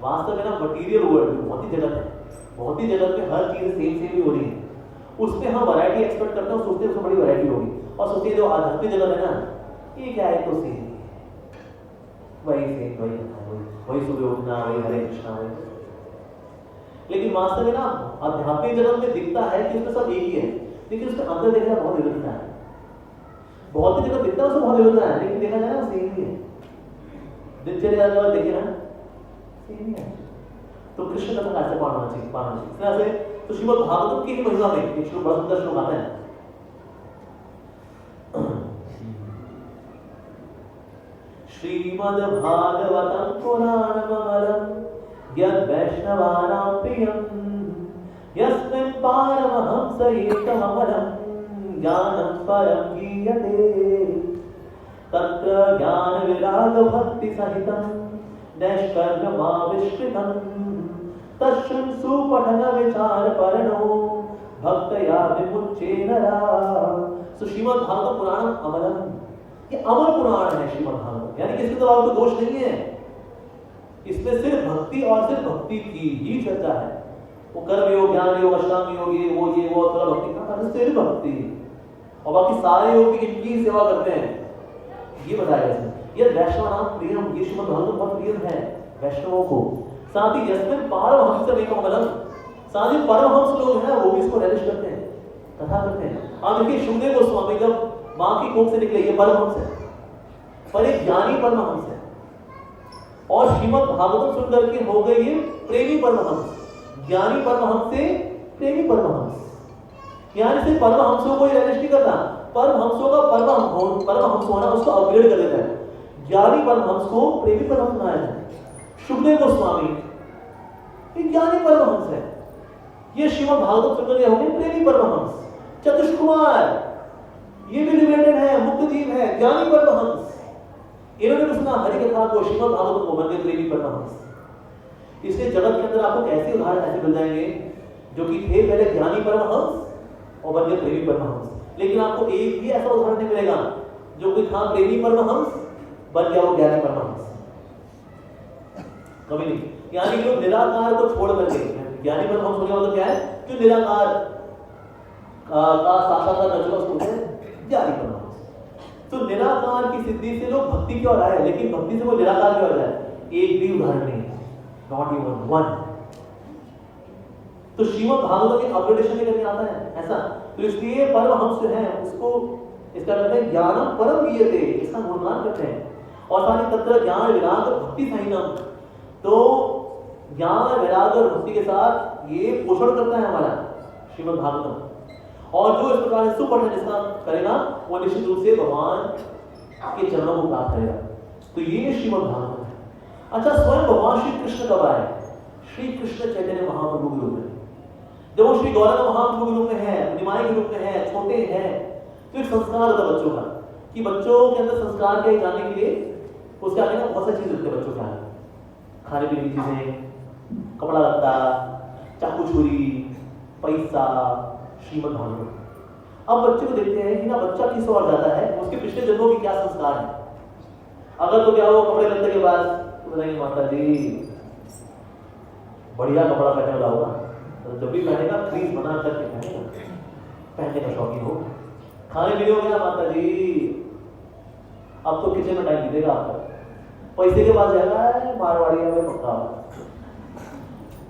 वास्तव में ना मटीरियल वर्ल्ड बहुत ही जगत है, बहुत ही जगत में हर चीज सेम ही हो रही है, उसमें हम वैरायटी एक्सपेक्ट करते हैं, सोचते हैं उसमें बड़ी वैरायटी होगी, और सोचते हैं जो आध्यात्मिक जगत है ना ये क्या है, तो सेम वही सुबह उठना, वही हरे कृष्णा, वही। लेकिन वास्तव में ना आध्यात्मिक जगत में दिखता है कि उसमें सब एक ही है, लेकिन उसके अंदर देखना बहुत विविधता है, बहुत ही जगह दिखता है उसमें बहुत विविधता है, लेकिन देखा जाए ना सेम ही है, दिनचर्या जगह देखे ना सेम ही है। तो कृष्ण कथा कैसे पाना चाहिए इस तरह से। तो श्रीमद् भागवतम की ही महिमा में एक श्लोक बड़ा सुंदर श्लोक आता है, श्रीमद् भागवतम पुराणममलम् यद् वैष्णवानां प्रियं यस्मिन् पारमहंसैकममलं ज्ञानं परं गीयते तत्र ज्ञानविरागभक्तिसहितं नैष्कर्म्यमाविष्कृतं तच्छृणुषु पठन विचार परनो भक्तया विमुच्य नरा। तो श्रीमद् भागवत पुराणम अमरम, ये अमर पुराण है श्रीमद् भागवत, यानी कि इसके तो कोई दोष नहीं है। इसमें सिर्फ भक्ति और सिर्फ भक्ति की ही चर्चा है। वो कर्म योग, ज्ञान योग, अष्टांग योग, ये वो थोड़ा भक्ति का सिर्फ भक्ति, और बाकी सारे योग इनकी सेवा करते हैं, ये बताया गया। ये वैष्णव नाम प्रियम, ये श्रीमद् भागवत बहुत प्रिय है वैष्णवों को। साथ ही यस्मिन् पारमहंस एकमलम, साथ ही परमहंस लोग हैं वो भी इसको रिलीज करते हैं, कथा करते हैं। आप देखिए सुखदेव गोस्वामी जब मां की कोख से निकले, ये परमहंस है, पर एक ज्ञानी परमहंस है, और श्रीमद् भागवत सुनकर के हो गए ये प्रेमी परमहंस। ज्ञानी परमहंस से प्रेमी परमहंस, यानी सिर्फ परमहंसों को रिलीज नहीं करता, परमहंसों का परमहंस होना उसको अपग्रेड कर देता है। ज्ञानी परमहंस को प्रेमी परमहंस बनाया है। सुखदेव गोस्वामी ये ज्ञानी परमहंस है, ये श्रीमद् भागवत सुनकर के हो गए प्रेमी परमहंस। चतुष्क कुमार ये भी लिमिटेड है, मुक्त जीव है, ज्ञानी परमहंस। इन्होंने भी सुना हरि कथा को, श्रीमद् भागवत को, बन गए प्रेमी परमहंस। इसलिए जगत के अंदर आपको कैसे उदाहरण ऐसे मिल जाएंगे जो कि थे पहले ज्ञानी परमहंस और बन गए प्रेमी परमहंस, लेकिन आपको एक भी ऐसा उदाहरण नहीं मिलेगा जो कोई था प्रेमी परमहंस बन गया वो ज्ञानी परमहंस, कभी नहीं। यानी कि निराकार को छोड़ करके ज्ञानी परमहंस होने वाला क्या है, जो निराकार का साक्षात्कार कर चुका उसको ज्ञानी परमहंस। तो निराकार की सिद्धि से लोग भक्ति की ओर आए, लेकिन भक्ति से वो निराकार की ओर जाए, एक भी उदाहरण नहीं, नॉट इवन वन। तो श्रीमद् भागवत में अपग्रेडेशन करके आता है ऐसा। तो इसलिए परमहंस जो है उसको इसका कहते हैं ज्ञानम परम गीयते, इसका गुणगान करते हैं। और साथ ही तत्र ज्ञान विराग भक्ति सहितम, तो ज्ञान विराग और भक्ति के साथ ये पोषण करता है हमारा श्रीमद् भागवतम। और जो इस प्रकार से सुपठन इसका करेगा वो निश्चित रूप से भगवान के चरणों को प्राप्त करेगा। तो ये श्रीमद् भागवत है। अच्छा, स्वयं भगवान श्री कृष्ण कब आए? श्री कृष्ण चैतन्य महाप्रभु के रूप में। जब वो श्री गौरांग महाप्रभु के रूप में है, निमाई के रूप में है, छोटे हैं, तो एक संस्कार होता है बच्चों का कि बच्चों के अंदर संस्कार क्या जानने के लिए उसके आगे ना बहुत सारी चीज होती है बच्चों के आगे, खाने पीने की चीजें, कपड़ा लत्ता, चाकू छुरी, पैसा, श्रीमद् भागवत। अब बच्चे को देखते हैं कि ना बच्चा किस ओर जाता है, उसके पिछले जन्मों की क्या संस्कार है। अगर तो क्या वो कपड़े लत्ते के बाद तो बताएंगे माता जी बढ़िया कपड़ा पहने वाला होगा, तो जब भी पहनेगा प्लीज बना करके पहनेगा, पहनने का शौकीन हो। खाने पीने हो गया माता जी, अब तो किचन में टाइम देगा आपका। पैसे के पास जाएगा मारवाड़िया में पक्का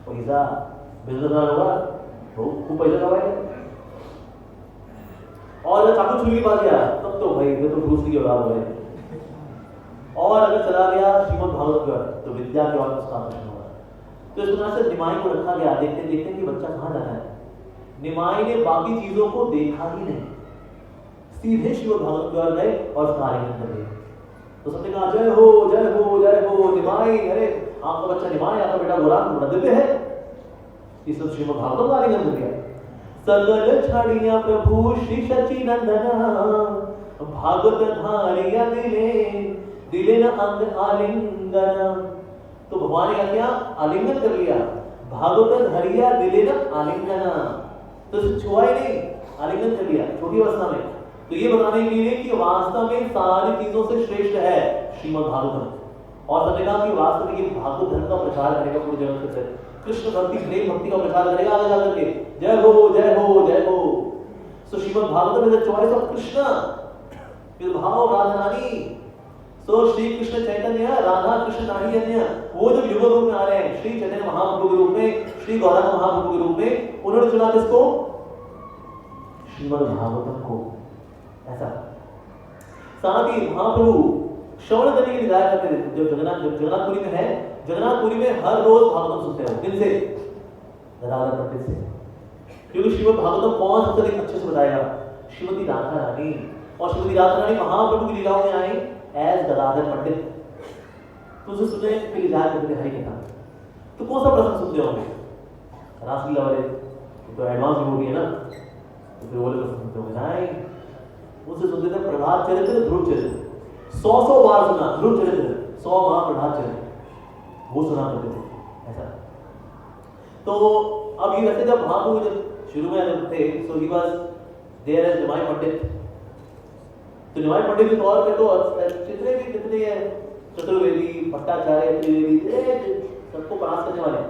पैसा, बिजनेसमैन होगा तो खूब पैसा कमाएगा। और अगर चाकू छुरी के पास गया तब तो भाई ये तो दूसरी की औलाद हो गई। और अगर चला गया श्रीमद् भागवत की ओर तो विद्या की ओर उसका आकर्षण होगा। तो इस तरह से निमाई को रखा गया, देखते देखते कि बच्चा कहाँ जाना है। निमाई ने बाकी चीजों को देखा ही नहीं, सीधे श्रीमद् भागवत की ओर गए और उसका आलिंगन कर दिया। तो सबने कहा जय हो जय हो जय हो निमाई, अरे आपका बच्चा निमाई, आपका बेटा गौरांग बड़ा दिव्य है। इस श्रीमद् भागवत का आलिंगन कर दिया। सकल छड़िया प्रभु श्री शचि नंदना, भागवत धारिया दिले न अंग आलिंगन। तो भगवान ने क्या आलिंगन कर लिया, भागवत धरिया दिले न आलिंगन, तो छुआ ही नहीं, आलिंगन कर लिया छोटी अवस्था में। तो ये बताने के लिए कि वास्तव में सारी चीजों से श्रेष्ठ है श्रीमद् भागवत। और सबने कहा कि वास्तव में ये भागवत धर्म का प्रचार करेगा पूरी जगत के, कृष्ण भक्ति प्रेम भक्ति का प्रचार करेगा आगे जाकर के। जय हो जय हो जय हो। सो श्रीमद् भागवत में द चॉइस ऑफ कृष्ण, विभाव राधा रानी। सो श्री कृष्ण चैतन्य राधा कृष्ण रानी अन्य, वो जो युग रूप में आ रहे हैं, श्री चैतन्य महाप्रभु के रूप में, श्री गौरांग महाप्रभु के रूप में, उन्होंने चुना किसको? श्रीमद् भागवतम को। ऐसा साथ ही महाप्रभु श्रवण करने की निगाह करते थे। जब जगन्नाथपुरी में है, जगन्नाथपुरी में हर रोज भागवतम सुनते हैं। दिन से राधा पंडित से, क्योंकि श्रीमद् भागवतम कौन सबसे अधिक अच्छे से बताएगा? श्रीमती राधा रानी। और श्रीमती राधा रानी महाप्रभु की लीलाओं में आई एज गदाधर पंडित। तो उसे सुनने के लिए जाया करते हरि कथा। तो कौन सा प्रसंग सुनते होंगे? रासलीला वाले तो एडवांस हो गई है ना, तो फिर वो लोग सुनते होंगे। नहीं, उनसे सुनते थे प्रभात चरित्र, ध्रुव चरित्र। 100 बार सुना ध्रुव चरित्र, 100 बार प्रभात चरित्र। वो सुना करते थे ऐसा। तो अब ये वैसे जब महाप्रभु जब शुरू में जब थे, सो ही वाज देयर एज निमाई पंडित। तो निमाई पंडित के तौर पे तो जितने भी कितने हैं, चतुर्वेदी, भट्टाचार्य, त्रिवेदी, सबको परास्त करने वाले।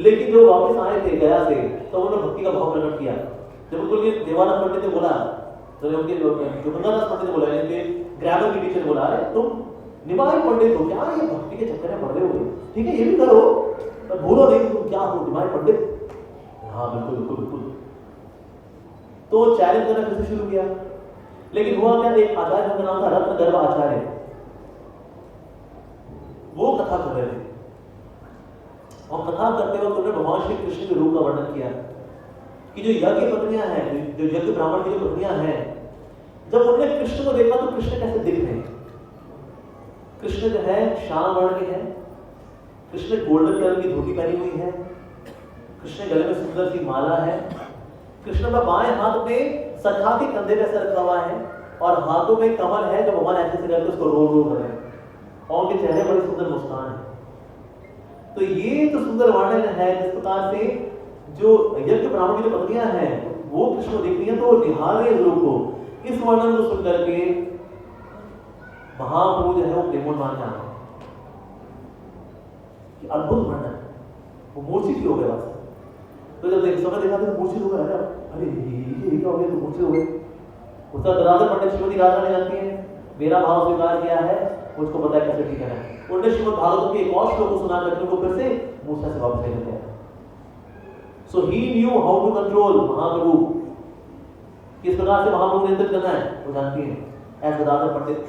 लेकिन जो वापस आए थे गया से, तो उन्होंने भक्ति का भाव प्रकट किया। जब उनके देवानंद पंडित ने बोला, तो उनके जो गंगादास पंडित ने बोला, इनके ग्रामर की टीचर ने बोला, अरे तुम निमाई पंडित हो क्या, ये भक्ति के चक्कर में पड़ रहे हो, ठीक है ये भी करो, पर भूलो नहीं तुम क्या हो, निमाई पंडित। हाँ बिल्कुल बिल्कुल बिल्कुल। तो चैलेंज करना फिर से शुरू किया। लेकिन हुआ क्या, एक आचार्य का नाम था रत्नगर्भ आचार्य, वो कथा कर रहे थे, और कथा करते वक्त उन्होंने भगवान श्री कृष्ण के रूप का वर्णन किया कि जो यज्ञ पत्नियां हैं, जो यज्ञ ब्राह्मण की जो पत्नियां हैं, जब उन्होंने कृष्ण को देखा तो कृष्ण कैसे दिख रहे हैं। कृष्ण जो है श्याम वर्ण के हैं, कृष्ण गोल्डन कलर की धोती पहनी हुई है, कृष्ण गले में सुंदर सी माला है, कृष्ण का बाएं हाथ में सखा के कंधे पे ऐसे रखा हुआ है, और हाथों में कमल है जो भगवान ऐसे से करके उसको रोल रोल कर रहे हैं, और उनके चेहरे पर सुंदर मुस्कान है। तो ये तो सुंदर वर्णन है जिस प्रकार से जो यज्ञ ब्राह्मण की जो पत्नियां हैं वो कृष्ण को देख रही हैं, तो वो निहार रहे रूप को। इस वर्णन को सुन करके महाप्रभु जो है वो प्रेमोन्माद में आ गए कि अद्भुत वर्णन, वो मूर्छित हो गए बस। तो जब समय देखा तो मूर्छित हो गए, अरे ये क्या हो गया, तो मूर्छित हो गए। उसका गदाधर पंडित श्रीमती राधा ने जानती है, मेरा भाव स्वीकार किया है, मुझको पता है कैसे ठीक है। उन्होंने श्रीमद् भागवत के एक और श्लोक को सुना करके उनको फिर से मूर्छा से वापस ले गया। सो ही न्यू हाउ टू कंट्रोल महाप्रभु, किस प्रकार से महाप्रभु नियंत्रित करना है वो जानती है एज गदाधर पंडित।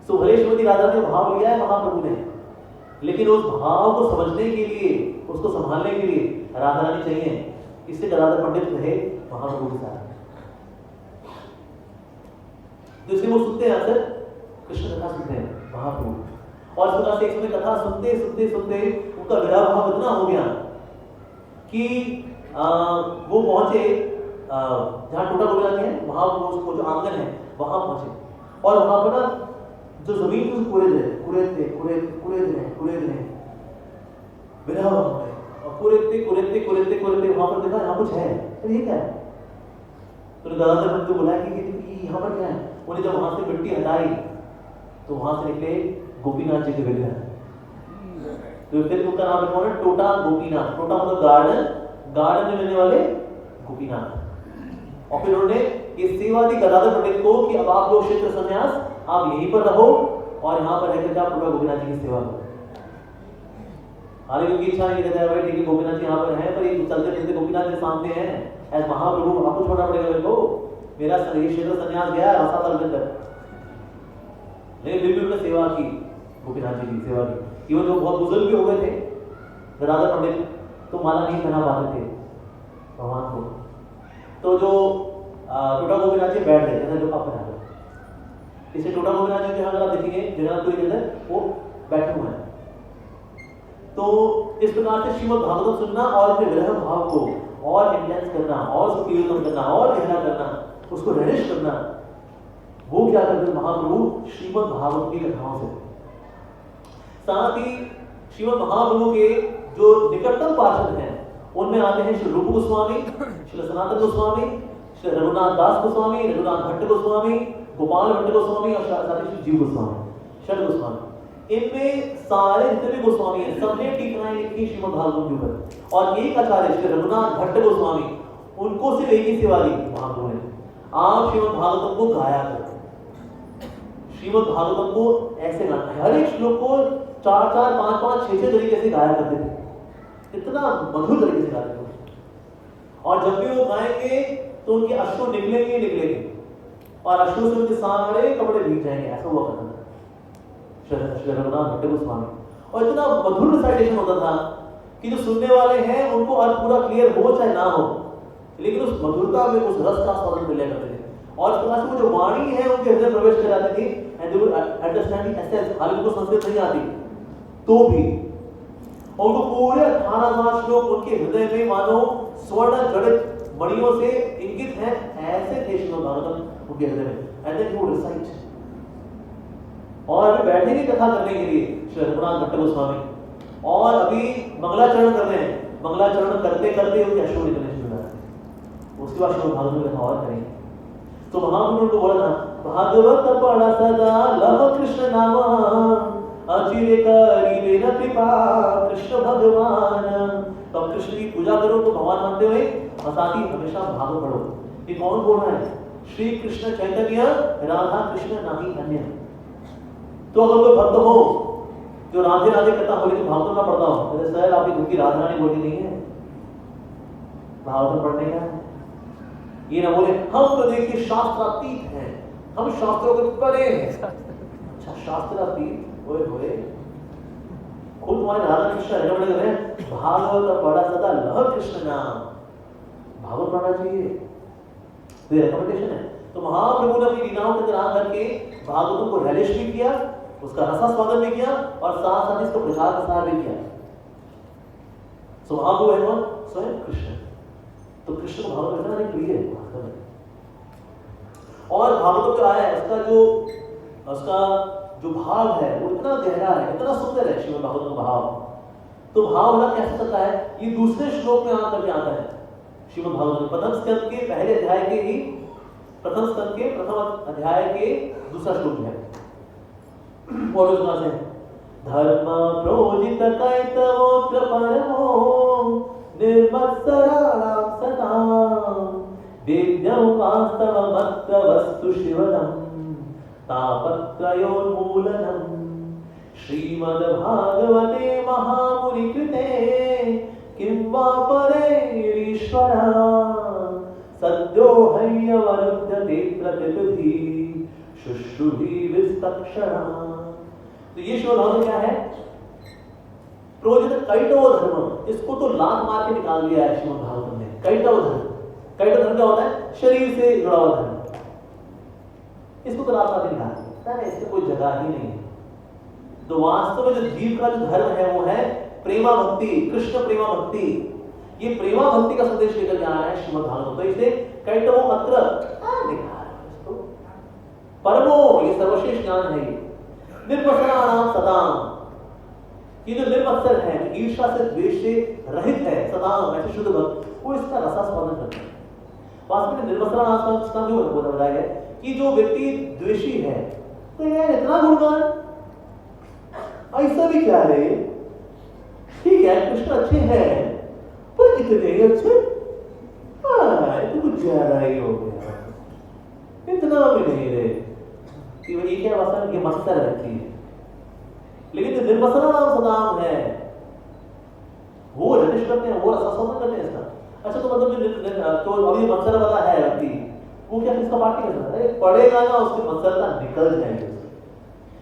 सो भले श्रीमती राधा ने भाव लिया है महाप्रभु ने, लेकिन उस भाव को समझने के लिए, उसको संभालने के लिए राधा रानी चाहिए, इससे गदाधर पंडित रहे महाप्रभु के साथ। तो इसलिए वो सुनते हैं, अक्सर कृष्ण कथा सुनते हैं महाप्रभु, और इस प्रकार से एक समय कथा सुनते सुनते सुनते उनका विरह भाव इतना हो गया कि वो पहुंचे जहाँ टोटा गोपीनाथ है, वहां वो जो आंगन है वहां पहुंचे, और वहां पर ना जो जमीन को कुरेद रहे विरह भाव में, और कुरेदते वहां पर देखा यहाँ कुछ है, तो ये क्या है। तो गदाधर पंडित को बुलाया कि यहाँ पर क्या है। उन्हें जब वहां से मिट्टी हटाई तो वहां से निकले गोपीनाथ जी के विग्रह। तो फिर उनका नाम रखा है टोटा गोपीनाथ। टोटा मतलब गार्डन, गार्डन में मिलने वाले गोपीनाथ। और फिर उन्होंने ये सेवा दी गदाधर पंडित को कि अब आप लोग क्षेत्र संन्यास, आप यहीं पर रहो और यहाँ पर रहकर आप टोटा गोपीनाथ जी की सेवा करो। हालांकि उनकी इच्छा नहीं कहता है भाई ठीक है गोपीनाथ जी यहाँ पर हैं, पर ये चलते चलते गोपीनाथ जी सामने हैं, एज महाप्रभु आपको छोड़ना पड़ेगा मेरे को, मेरा क्षेत्र संन्यास गया है 7 साल के अंदर। लेकिन फिर भी उन्होंने सेवा की, गोपीनाथ जी की सेवा की। इवन जो बहुत बुजुर्ग भी हो गए थे गदाधर पंडित, तो माला नहीं पहना पाते थे भगवान को, तो जो टोटा गोपीनाथ जी बैठ गए जैसे जो आप पहना गए, इसे टोटा गोपीनाथ जी अगर आप देखेंगे जगन्नाथपुरी के अंदर वो बैठे हुए हैं। तो इस प्रकार से श्रीमद् भागवत सुनना और अपने विरह भाव को और इंटेंस करना, और उसको कीर्तन करना, और गहरा करना, उसको रनिश करना, वो क्या करते महाप्रभु श्रीमद् भागवत की कथाओं से। साथ ही श्रीमद् महाप्रभु के जो निकटतम पार्षद हैं उनमें आते हैं श्री रूप गोस्वामी, श्री सनातन गोस्वामी, श्री रघुनाथ दास गोस्वामी, रघुनाथ भट्ट गोस्वामी, गोपाल भट्ट गोस्वामी और साथ ही जीव गोस्वामी, षड गोस्वामी। इनमें सारे जितने भी गोस्वामी हैं सबने टीकाएं लिखी श्रीमद् भागवत के ऊपर, और एक आचार्य श्री रघुनाथ भट्ट गोस्वामी, उनको सिर्फ एक ही सेवा दी महाप्रभु ने, आप श्रीमद् भागवतम को गाया करो। श्रीमद् भागवतम को ऐसे गाना है, हर एक श्लोक को 4-4, 5-5, 6-6 तरीके से गाया करते थे, इतना मधुर तरीके से गाते थे। और जब भी वो गाएंगे तो उनके अश्रु निकलेंगे, और अश्रु से उनके सारे कपड़े भीग जाएंगे, ऐसा हुआ करता था श्री रघुनाथ भट्ट गोस्वामी। और इतना मधुर रिसाइटेशन होता था कि जो सुनने वाले हैं उनको अर्थ पूरा क्लियर हो चाहे ना हो, लेकिन उस मधुरता में उस रस का स्वाद मिला करते थे। और इस प्रकार से वो जो वाणी है उनके हृदय प्रवेश कर जाती थी, and they would understand the essence. हालांकि उनको संस्कृत नहीं आती तो भी, और वो पूरे 18,000 श्लोक उनके हृदय में मानो स्वर्ण जड़ित मणियों से इंगित हैं, ऐसे थे श्रीमद् भागवतम उनके हृदय में। And then he would recite और अभी बैठेंगे कथा करने के लिए श्री रघुनाथ भट्ट गोस्वामी, और अभी मंगलाचरण कर रहे हैं। मंगलाचरण करते करते उनके अश्रु निकलने शुरू हो जाते हैं। उसके बाद श्रीमद् भागवत में कथा और करेंगे। तो महाप्रभु उनको बोला था, भागवत पढ़ा सदा लव कृष्ण नाम, अचिरे करी न कृपा कृष्ण भगवान। तो अब कृष्ण की पूजा करो तो भगवान मानते हुए, और साथ ही हमेशा भागवत पढ़ो। ये कौन बोल रहा है? श्री कृष्ण चैतन्य राधा कृष्ण नाही अन्य। तो अगर कोई भक्त हो जो राधे राधे करता हो लेकिन भागवत ना पढ़ता हो, तो सर आपकी खुद की राधा रानी बोली नहीं है, भागवत पढ़ने का है। ये ना बोले हम तो देखिए शास्त्रातीत हैं, हम शास्त्रों के परे हैं। अच्छा शास्त्रातीत ओए होए, खुद तुम्हारे राधा कृष्ण रेकमेंड कर रहे हैं भागवत पढ़ा सदा लह कृष्ण नाम, भागवत पढ़ना चाहिए, तो ये रिकमेंडेशन है। तो महाप्रभु ने अपनी लीलाओं के अंदर आकर के भागवतों को रिलीज भी किया, उसका रसास्वादन भी किया, और साथ साथ इसको प्रचार प्रसार भी किया। सो महाप्रभु है कौन? स्वयं कृष्ण। तो कृष्ण को भागवत इतना नहीं प्रिय है वास्तव में। और भागवत जो आया है उसका जो भाव है वो इतना गहरा है, इतना सुंदर है श्रीमद् भागवत का भाव। तो भाव वाला कैसे चलता है? ये दूसरे श्लोक में आकर के आता है श्रीमद् भागवत में। प्रथम स्कंद के पहले अध्याय के ही प्रथम स्कंद के प्रथम अध्याय के दूसरा श्लोक है। और उसका है धर्म प्रोजित कैतवोत्र परमो निर्मत्सराणां सतां वेद्यं वास्तवमत्र वस्तु शिवनं तापत्रयोन्मूलनं श्रीमद्भागवते महामुनिकृते किं वा परेरीश्वरा सद्यो हय्यवरुध्यते प्रकृतिः शुश्रुहि विस्तक्षणा। तो ये श्लोक क्या है? प्रोजित कैटव धर्म, इसको तो लात मार के निकाल दिया है श्रीमद् भागवत में। कैटव धर्म, कैटव धर्म क्या होता है? शरीर से जुड़ा हुआ धर्म, इसको तो लात मार के निकाल दिया है, इसकी कोई जगह ही नहीं है। तो वास्तव में जो जीव का जो धर्म है वो है प्रेमा भक्ति, कृष्ण प्रेमा भक्ति। ये प्रेमा भक्ति का संदेश लेकर जा रहा है श्रीमद् भागवत। तो इसे कैटवो अत्र निकाल परमो, ये सर्वश्रेष्ठ ज्ञान है। निर्मत्सराणां सतां, ये जो निर्मत्सर है, ईर्ष्या से द्वेष से रहित है, सतां ऐसे शुद्ध भक्त, वो इसका रसास्वादन करते हैं। वास्तव में निर्मत्सराणां सतां जो बताया गया कि जो व्यक्ति द्वेषी है, तो यार इतना गुणगान ऐसा भी क्या है? ठीक है कृष्ण अच्छे हैं, पर इतने अच्छे तो कुछ ज्यादा ही हो गया, इतना भी नहीं रहे कि ये क्या वास्तव में मत्सर रखी है। लेकिन जो निर्मत्सराणां सतां है वो रनिश करते हैं, वो रसास्वादन करते हैं इसका। अच्छा तो मतलब तो अभी मत्सर वाला है व्यक्ति, वो क्या इसका पार्टी कर सकता है? पढ़ेगा ना उसके मत्सरता निकल जाएगी।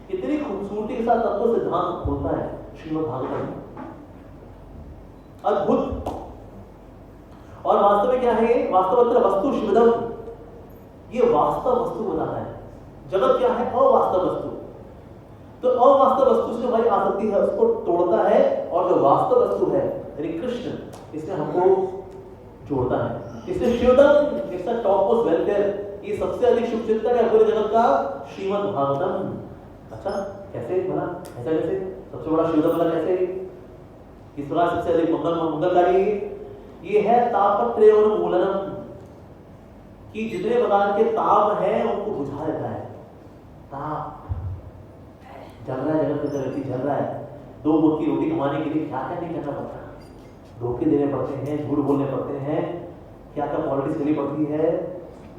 इतनी खूबसूरती के साथ तत्व सिद्धांत खोलता है श्रीमद् भागवत, अद्भुत। और वास्तव में क्या है ये? वास्तवत्र वस्तु शिवदम, ये वास्तव वस्तु बताता है। जगत क्या है? अवास्तव वस्तु। तो अवास्तव वस्तु से हमारी आसक्ति है उसको तोड़ता है, और जो वास्तव वस्तु है यानी कृष्ण, इसने हमको जोड़ता है। इससे शिवदम, इसका टॉप मोस्ट वेलफेयर, ये सबसे अधिक शुभ चिंतक है पूरे जगत का श्रीमद् भागवतम। अच्छा कैसे भला? ऐसा कैसे? सबसे बड़ा शिवदम भला कैसे? इस प्रकार सबसे अधिक मंगलकारी ये है तापत्रयोन्मूलनम, कि जितने प्रकार के ताप है उनको बुझा देता है। ताप जल रहा है, जगत के अंदर जल रहा है, दो वक्त की रोटी कमाने के लिए क्या क्या नहीं करना पड़ता, धोखे देने पड़ते हैं, झूठ बोलने पड़ते हैं, क्या क्या पॉलिटिक्स करनी पड़ती है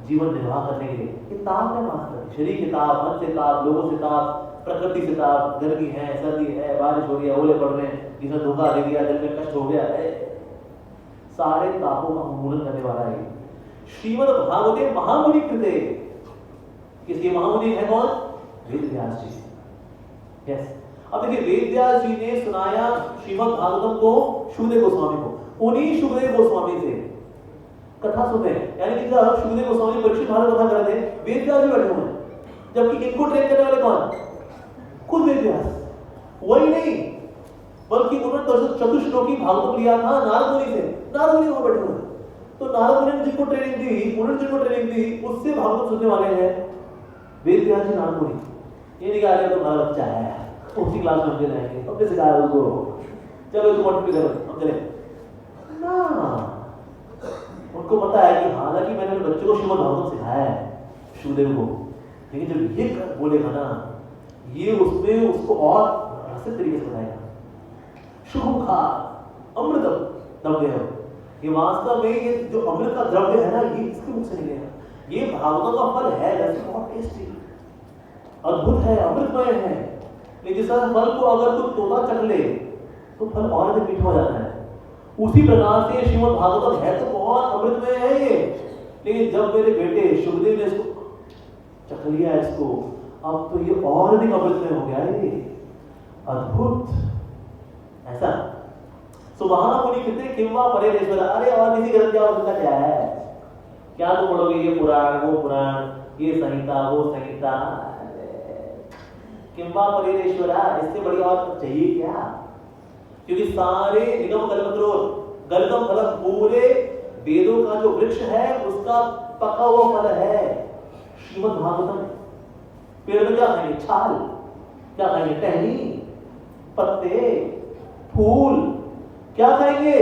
जीवन निर्वाह करने के लिए। ये ताप है मास्टर, शरीर के ताप, मन से ताप, लोगों से ताप, प्रकृति से ताप, गर्मी है, सर्दी है, बारिश हो रही है, ओले पड़ रहे हैं, जिसने धोखा दे दिया, दिल में कष्ट हो गया है, सारे तापों का उन्मूलन करने वाला है श्रीमद् भागवते महामुनि कृते। किसके महामुनि है कौन? वेद व्यास जी। यस, अब देखिए वेद व्यास जी ने सुनाया श्रीमद् भागवतम को शुकदेव गोस्वामी को, उन्हीं शुकदेव गोस्वामी से कथा सुने। यानी कि जब शुकदेव गोस्वामी परीक्षित महाराज कथा कर रहे थे, वेद व्यास जी बैठे हुए हैं, जबकि इनको ट्रेन करने वाले कौन? खुद वेद व्यास। वही नहीं बल्कि उन्होंने चतुश्लोकी भागवत लिया था नारद मुनि से, नारद मुनि वहां बैठे हुए। तो नारद मुनि ने जिनको ट्रेनिंग दी, उन्होंने जिनको ट्रेनिंग दी, उससे भागवत सुनने वाले हैं वेद व्यास जी, नारद मुनि। ये नहीं कहा रहे तुम्हारा बच्चा है, उसी क्लास में हम जाएंगे, हमने सिखाया उसको, चलो तुम मोटिवेट करो हम चले ना। उनको पता है कि हालांकि मैंने अपने बच्चों को श्रीमद् भागवत सिखाया है शुभदेव को, लेकिन जब ये बोलेगा ना, ये उसमें उसको और रसिक तरीके से बताएगा। शुभ खा अमृतम द्रव्य, ये वास्तव में ये जो अमृत का द्रव्य है ना, ये इसके मुख से निकलेगा। ये भागवत का फल है, वैसे बहुत टेस्टी अद्भुत है, अमृतमय है, लेकिन जिस फल को अगर तू तोता चख ले तो फल और भी मीठा हो जाता है। उसी प्रकार से श्रीमद् भागवत है तो बहुत अमृतमय है ये, लेकिन जब मेरे बेटे शुभदेव ने इसको चख लिया इसको, अब तो ये और अधिक अमृतमय हो गया है ये, अद्भुत ऐसा। सुबहाना मुनि कितने किंवा परेश्वर, अरे और किसी ग्रंथ जाओ, उनका क्या है, क्या तुम पढ़ोगे, ये पुराण वो पुराण, ये संहिता वो संहिता, किंवा परेश्वरा, इससे बड़ी और चाहिए क्या? क्योंकि सारे निगम कल्पतरोर गलतम फल, पूरे वेदों का जो वृक्ष है उसका पका हुआ फल है श्रीमद् भागवतम। पेड़ में क्या खाएंगे? छाल, क्या खाएंगे? टहनी, पत्ते, फूल, क्या खाएंगे?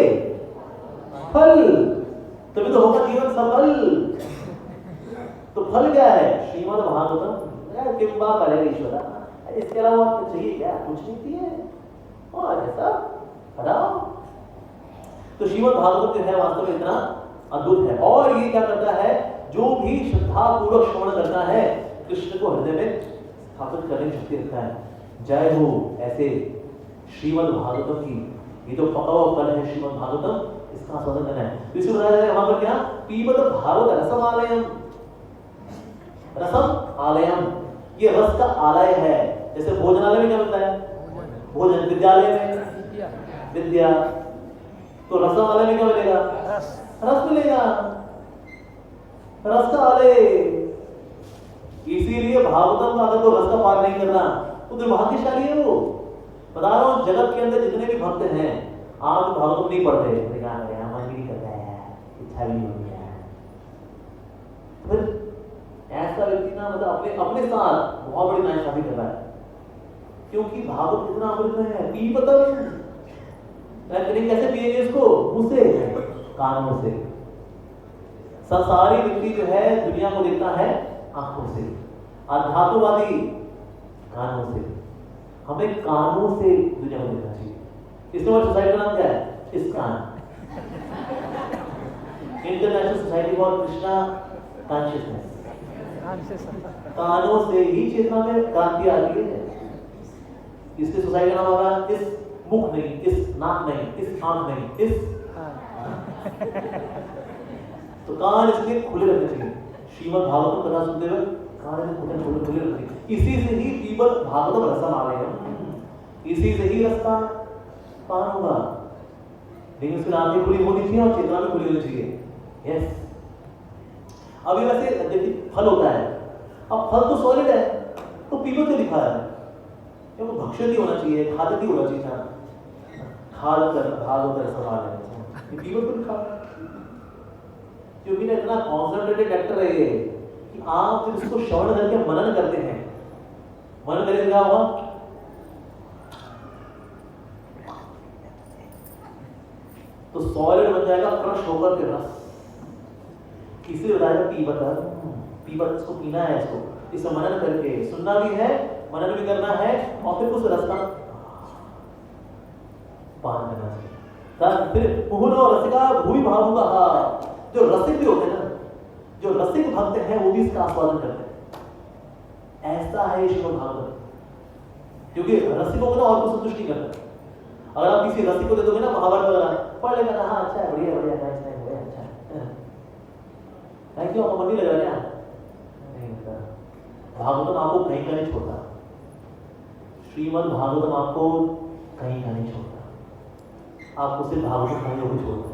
फल, तभी तो होगा जीवन सफल। तो फल क्या है? श्रीमद् भागवतम। किंबा परेश्वरा, इसके अलावा आपको चाहिए क्या? कुछ नहीं चाहिए और ऐसा बताओ। तो श्रीमद् भागवत जो है वास्तव में इतना अद्भुत है, और ये क्या करता है, जो भी श्रद्धा पूर्वक श्रवण करता है कृष्ण को हृदय में स्थापित करने की शक्ति रखता है। जय हो ऐसे श्रीमद् भागवतम की। ये जो पका हुआ फल है श्रीमद् भागवतम, इसका आस्वादन करना है। तो इसे बताया जाए वहां पर क्या, पीबत भागवत रसम आलयम, रसम आलयम, ये रस का आलय है। जैसे भोजनालय में क्या मिलता है? भोजन। विद्यालय में विद्या, तो रसमालय में क्या मिलेगा? रस मिलेगा, रस का आलय। इसीलिए भागवतम का अगर तो रस का पान नहीं करना तो दुर्भाग्यशाली है वो। बता रहा हूं, जगत के अंदर जितने भी भक्त हैं, आप भागवतम नहीं पढ़ते, मन भी नहीं करता है, इच्छा भी नहीं होती है, फिर ऐसा व्यक्ति ना मतलब अपने साथ बहुत बड़ी नाइंसाफी कर रहा है, क्योंकि भागवत कितना अमृत है। पी पतम, कैसे पिएंगे इसको? मुंह से, कानों से। संसारी व्यक्ति जो है दुनिया को देखता है आंखों से, अध्यात्मवादी कानों से। हमें कानों से दुनिया को देखना चाहिए। इसमें हमारी सोसाइटी का नाम क्या है? ISKCON, international society for Krishna consciousness. कानों से ही चेतना में क्रांति आ रही है। इसकी सोसाइटी का नाम होगा इस मुख नहीं, इस नाक नहीं, इस आंख नहीं, इस तो कान इसलिए खुले रखने चाहिए। श्रीमद् भागवतम कथा सुनते हुए कान खुले रखने। इसी से ही पीबत भागवतम रसम आलयम, इसी से ही रस का पान होगा। लेकिन उसकी आंखें खुली होनी चाहिए और चेतना भी खुली होनी चाहिए। यस। अभी वैसे देखिए फल होता है, अब फल तो सॉलिड है, तो पीबत क्यों लिखा है? वो भक्षण नहीं होना चाहिए, खाद्य नहीं होना चाहिए था। भागवत रसम आलयम, पीबत को लिखा, क्योंकि ना इतना कॉन्सेंट्रेटेड लेक्चर है ये कि आप जब इसको श्रवण करके मनन करते हैं, मनन करके क्या होगा? तो सॉलिड बन जाएगा, क्रश होकर के रस। इसलिए बताया पीबत, इसको पीना है, इसको मनन करके सुनना भी है, मनन भी करना है, और फिर उस रस का पान करना चाहिए। फिर पुहुनो रसिका भूमि भावुका, जो रसिक भी होते हैं ना, जो रसिक भक्त हैं वो भी इसका आस्वादन करते हैं। ऐसा है श्रीमद् भागवत, क्योंकि रसिकों को ना और कुछ संतुष्ट नहीं करता। अगर आप किसी रसिक को दे दोगे ना महाभारत वगैरह, पढ़ लेगा ना, हाँ अच्छा है, बढ़िया बढ़िया, नाइस नाइस, बढ़िया, अच्छा है, क्यों आपको मन नहीं लग रहा क्या? नहीं लगता। भागवतम आपको कहीं का नहीं छोड़ता, श्रीमद् भागवतम आपको कहीं का नहीं छोड़ता, आपको सिर्फ भागवत कहीं को छोड़ता है।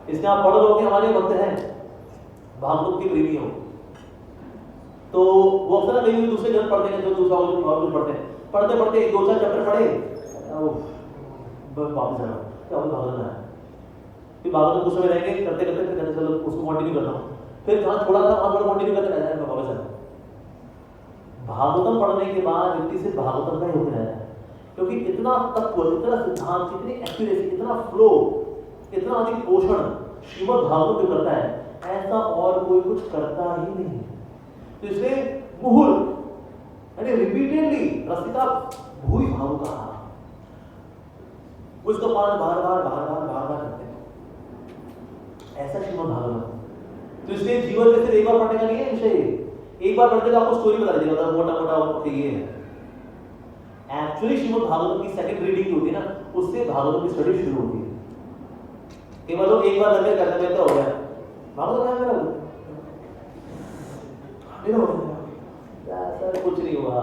इसमें आप पढ़ लो कि हमारे भक्त हैं, भागवत के प्रेमी हो, तो वो अक्सर कहीं दूसरे ग्रंथ पढ़ते हैं, जो दूसरा और कुछ पढ़ते हैं, पढ़ते पढ़ते एक दो चार चैप्टर पढ़े, वापस आना क्या भागवत है, फिर भागवत कुछ समय रहेंगे, करते करते फिर कहते चलो उसको कंटिन्यू करता हूँ, फिर जहाँ छोड़ा था वहाँ पर कंटिन्यू करते रहता है, वापस आना। भागवतम पढ़ने के बाद व्यक्ति सिर्फ भागवतम का ही होकर रहता है, क्योंकि इतना तत्व, इतना सिद्धांत, इतनी एक्यूरेसी, इतना फ्लो, इतना अधिक पोषण श्रीमद् भागवत जो करता है, ऐसा और कोई कुछ करता ही नहीं। तो इसलिए मुहुर्त यानी रिपीटेडली रसिका भूई भावुका, उसका पालन बार बार करते हैं, ऐसा श्रीमद् भागवत। तो इसलिए जीवन में सिर्फ एक बार पढ़ने का नहीं है विषय, एक बार पढ़ने का आपको स्टोरी बता देगा, मोटा ये है। एक्चुअली श्रीमद् भागवत की सेकंड रीडिंग होती है ना, उससे भागवत की स्टडी शुरू होती है। केवल लोग एक बार लगे करने में तो हो गया भागवत ऐसा कुछ नहीं हुआ।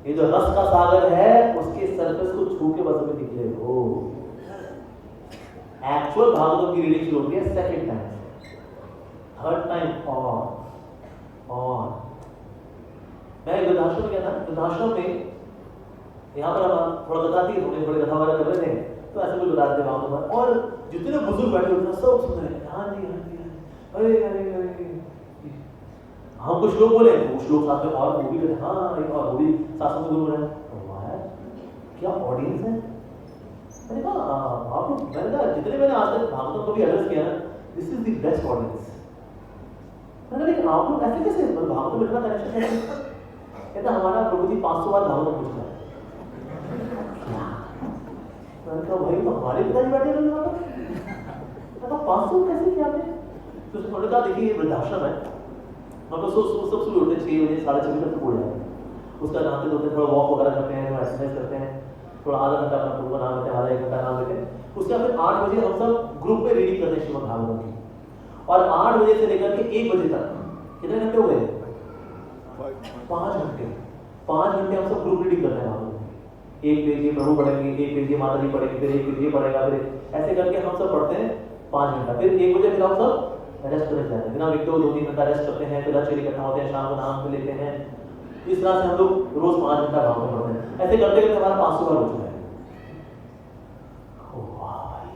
ये जो रस का सागर है उसके सरफेस को छू के बस में निकले हो। एक्चुअल भागवत की रीडिंग शुरू होती है सेकंड टाइम, थर्ड टाइम और मैं वृद्धाश्रम में गया था। वृद्धाश्रम में यहाँ पर हम थोड़ा बताती है, थोड़ी कथा वाला कर रहे थे, तो ऐसे कुछ बताते थे वहां पर, और जितने बुजुर्ग बैठे होते हैं सब सुन रहे हैं, हाँ जी, अरे हम कुछ लोग बोले, कुछ लोग साथ में और वो भी कहते, हाँ और वो भी साथ में बोल रहे हैं। क्या ऑडियंस है? मैंने कहा आप लोग, मैंने कहा जितने मैंने आज तक भागवत को भी एड्रेस किया ना, this is the best audience. मैंने लेकिन आप लोग ऐसे कैसे भागवत में इतना कनेक्शन कैसे? कहता हमारा प्रभु जी 500 बार भागवत पूछता है। मैंने कहा भाई तो हमारे पिताजी बैठे रहने वाला, मैंने कहा 500 कैसे किया आपने? तो उन्होंने कहा देखिए वृद्धाश्रम है, हम लोग सब सुबह उठते 6 बजे 6:30 बजे तक उठ जाते हैं, उसका नहाते धोते थोड़ा वॉक वगैरह करते हैं, थोड़ा एक्सरसाइज करते हैं, थोड़ा आधा घंटा अपना प्रभु का नाम लेते हैं, आधा 1 घंटा नाम लेते हैं। उसके बाद फिर 8 बजे हम सब ग्रुप में रीडिंग करते हैं श्रीमद् भागवत की, और 8 बजे से लेकर के 1 बजे तक कितने घंटे हो गए? 5 घंटे। 5 घंटे हम सब ग्रुप रीडिंग करते हैं भागवत की। 1 पेज ये प्रभु पढ़ेंगे, 1 पेज ये माता जी पढ़ेंगे, फिर 1 पेज ये पढ़ेगा, फिर ऐसे करके हम सब पढ़ते हैं 5 घंटा। फिर 1 बजे फिर हम सब रेस्ट करने जाते हैं, फिर हम 1-2-3 घंटा रेस्ट करते हैं, फिर अच्छे इकट्ठा होते हैं, शाम को नाम पे लेते हैं। इस तरह से हम लोग रोज 5 घंटा भागवत पढ़ते हैं। ऐसे करते करते हमारा 500 बार हो चुका है। वाह भाई,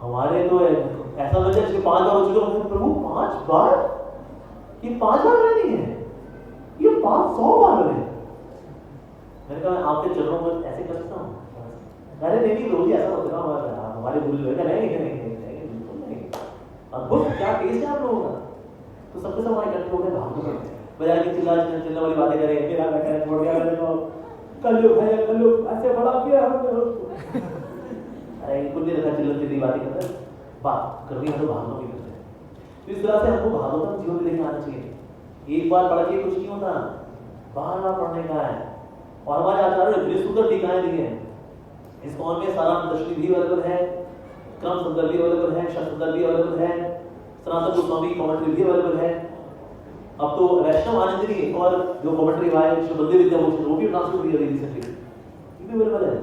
हमारे तो ऐसा लग रहा है कि 5 बार हो चुका है। प्रभु 5 बार? ये 5 बार नहीं है, ये 500 बार है। मैंने कहा मैं आपके चरणों में ऐसे कर सकता हूँ? अरे नहीं प्रभु जी ऐसा होता है, हमारे गुरु जी नहीं अद्भुत, क्या टेस्ट है आप लोगों का। तो सबके सब हमारे इकट्ठे हो गए भागवत में, बजाय की चिल्ला वाली बातें करें, मेरा बेटा छोड़ गया, मेरे को कलयुग है, कलयुग ऐसे बड़ा किया हमने उसको। अरे कुछ नहीं रखा, चिल्लती बातें करते, बात करनी है तो भागवत की करते हैं। तो इस तरह से हमको भागवत जीवन में लेके आना चाहिए। एक बार पढ़ के कुछ नहीं होता, बार बार पढ़ने का है। और हमारे आचार्य ने इतनी सुंदर टीकाएं दी हैं। इस कौन में सारा दशमी भी अवेलेबल है, क्रम संदर्भ भी अवेलेबल है, शब्द संदर्भ भी अवेलेबल है, सनातन गोस्वामी कमेंट्री भी अवेलेबल है। अब तो वैष्णव आनंदनी और जो कमेंट्री है शुभंदी विद्याभूषण वो भी ट्रांसलेट हुई है रिसेंटली, ये भी अवेलेबल है।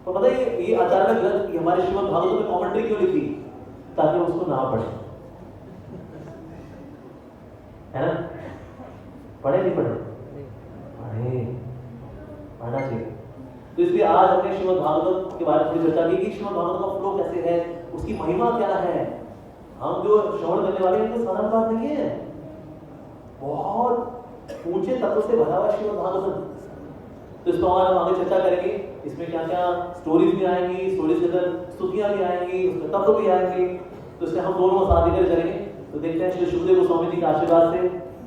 तो पता है ये आचार्य ने ग्रंथ हमारे श्रीमद् भागवत में कमेंट्री क्यों लिखी? ताकि उसको ना पढ़े, है ना? पढ़े नहीं पढ़े? पढ़ना चाहिए। तो इसलिए आज हमने श्रीमद् भागवत के बारे में थोड़ी चर्चा की कि श्रीमद् भागवत का फ्लो कैसे है, उसकी महिमा क्या है। हम जो श्रवण करने वाले हैं तो साधारण बात नहीं है, बहुत ऊंचे तत्व से भरा हुआ श्रीमद् भागवत। तो इस पर हम आगे चर्चा करेंगे, इसमें क्या क्या स्टोरीज भी आएंगी, स्टोरीज के अंदर स्तुतियां भी आएंगी, उसमें तत्व भी आएंगे। तो इससे हम दोनों साथ लेकर चलेंगे। तो देखते हैं श्री सुखदेव गोस्वामी जी के आशीर्वाद से,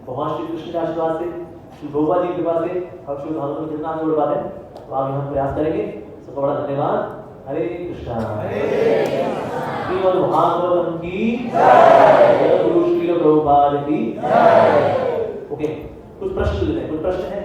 भगवान श्री कृष्ण के आशीर्वाद से, श्री भोपा जी के कृपा से हम श्री भागवत में कितना आगे बढ़ पाते हैं, तो आगे हम प्रयास करेंगे। सबका बड़ा धन्यवाद। हरे कृष्णा। श्रीमद् भागवतम की जय, गुरु श्री प्रभुपाद की जय। ओके, कुछ प्रश्न लेते हैं, कुछ प्रश्न है?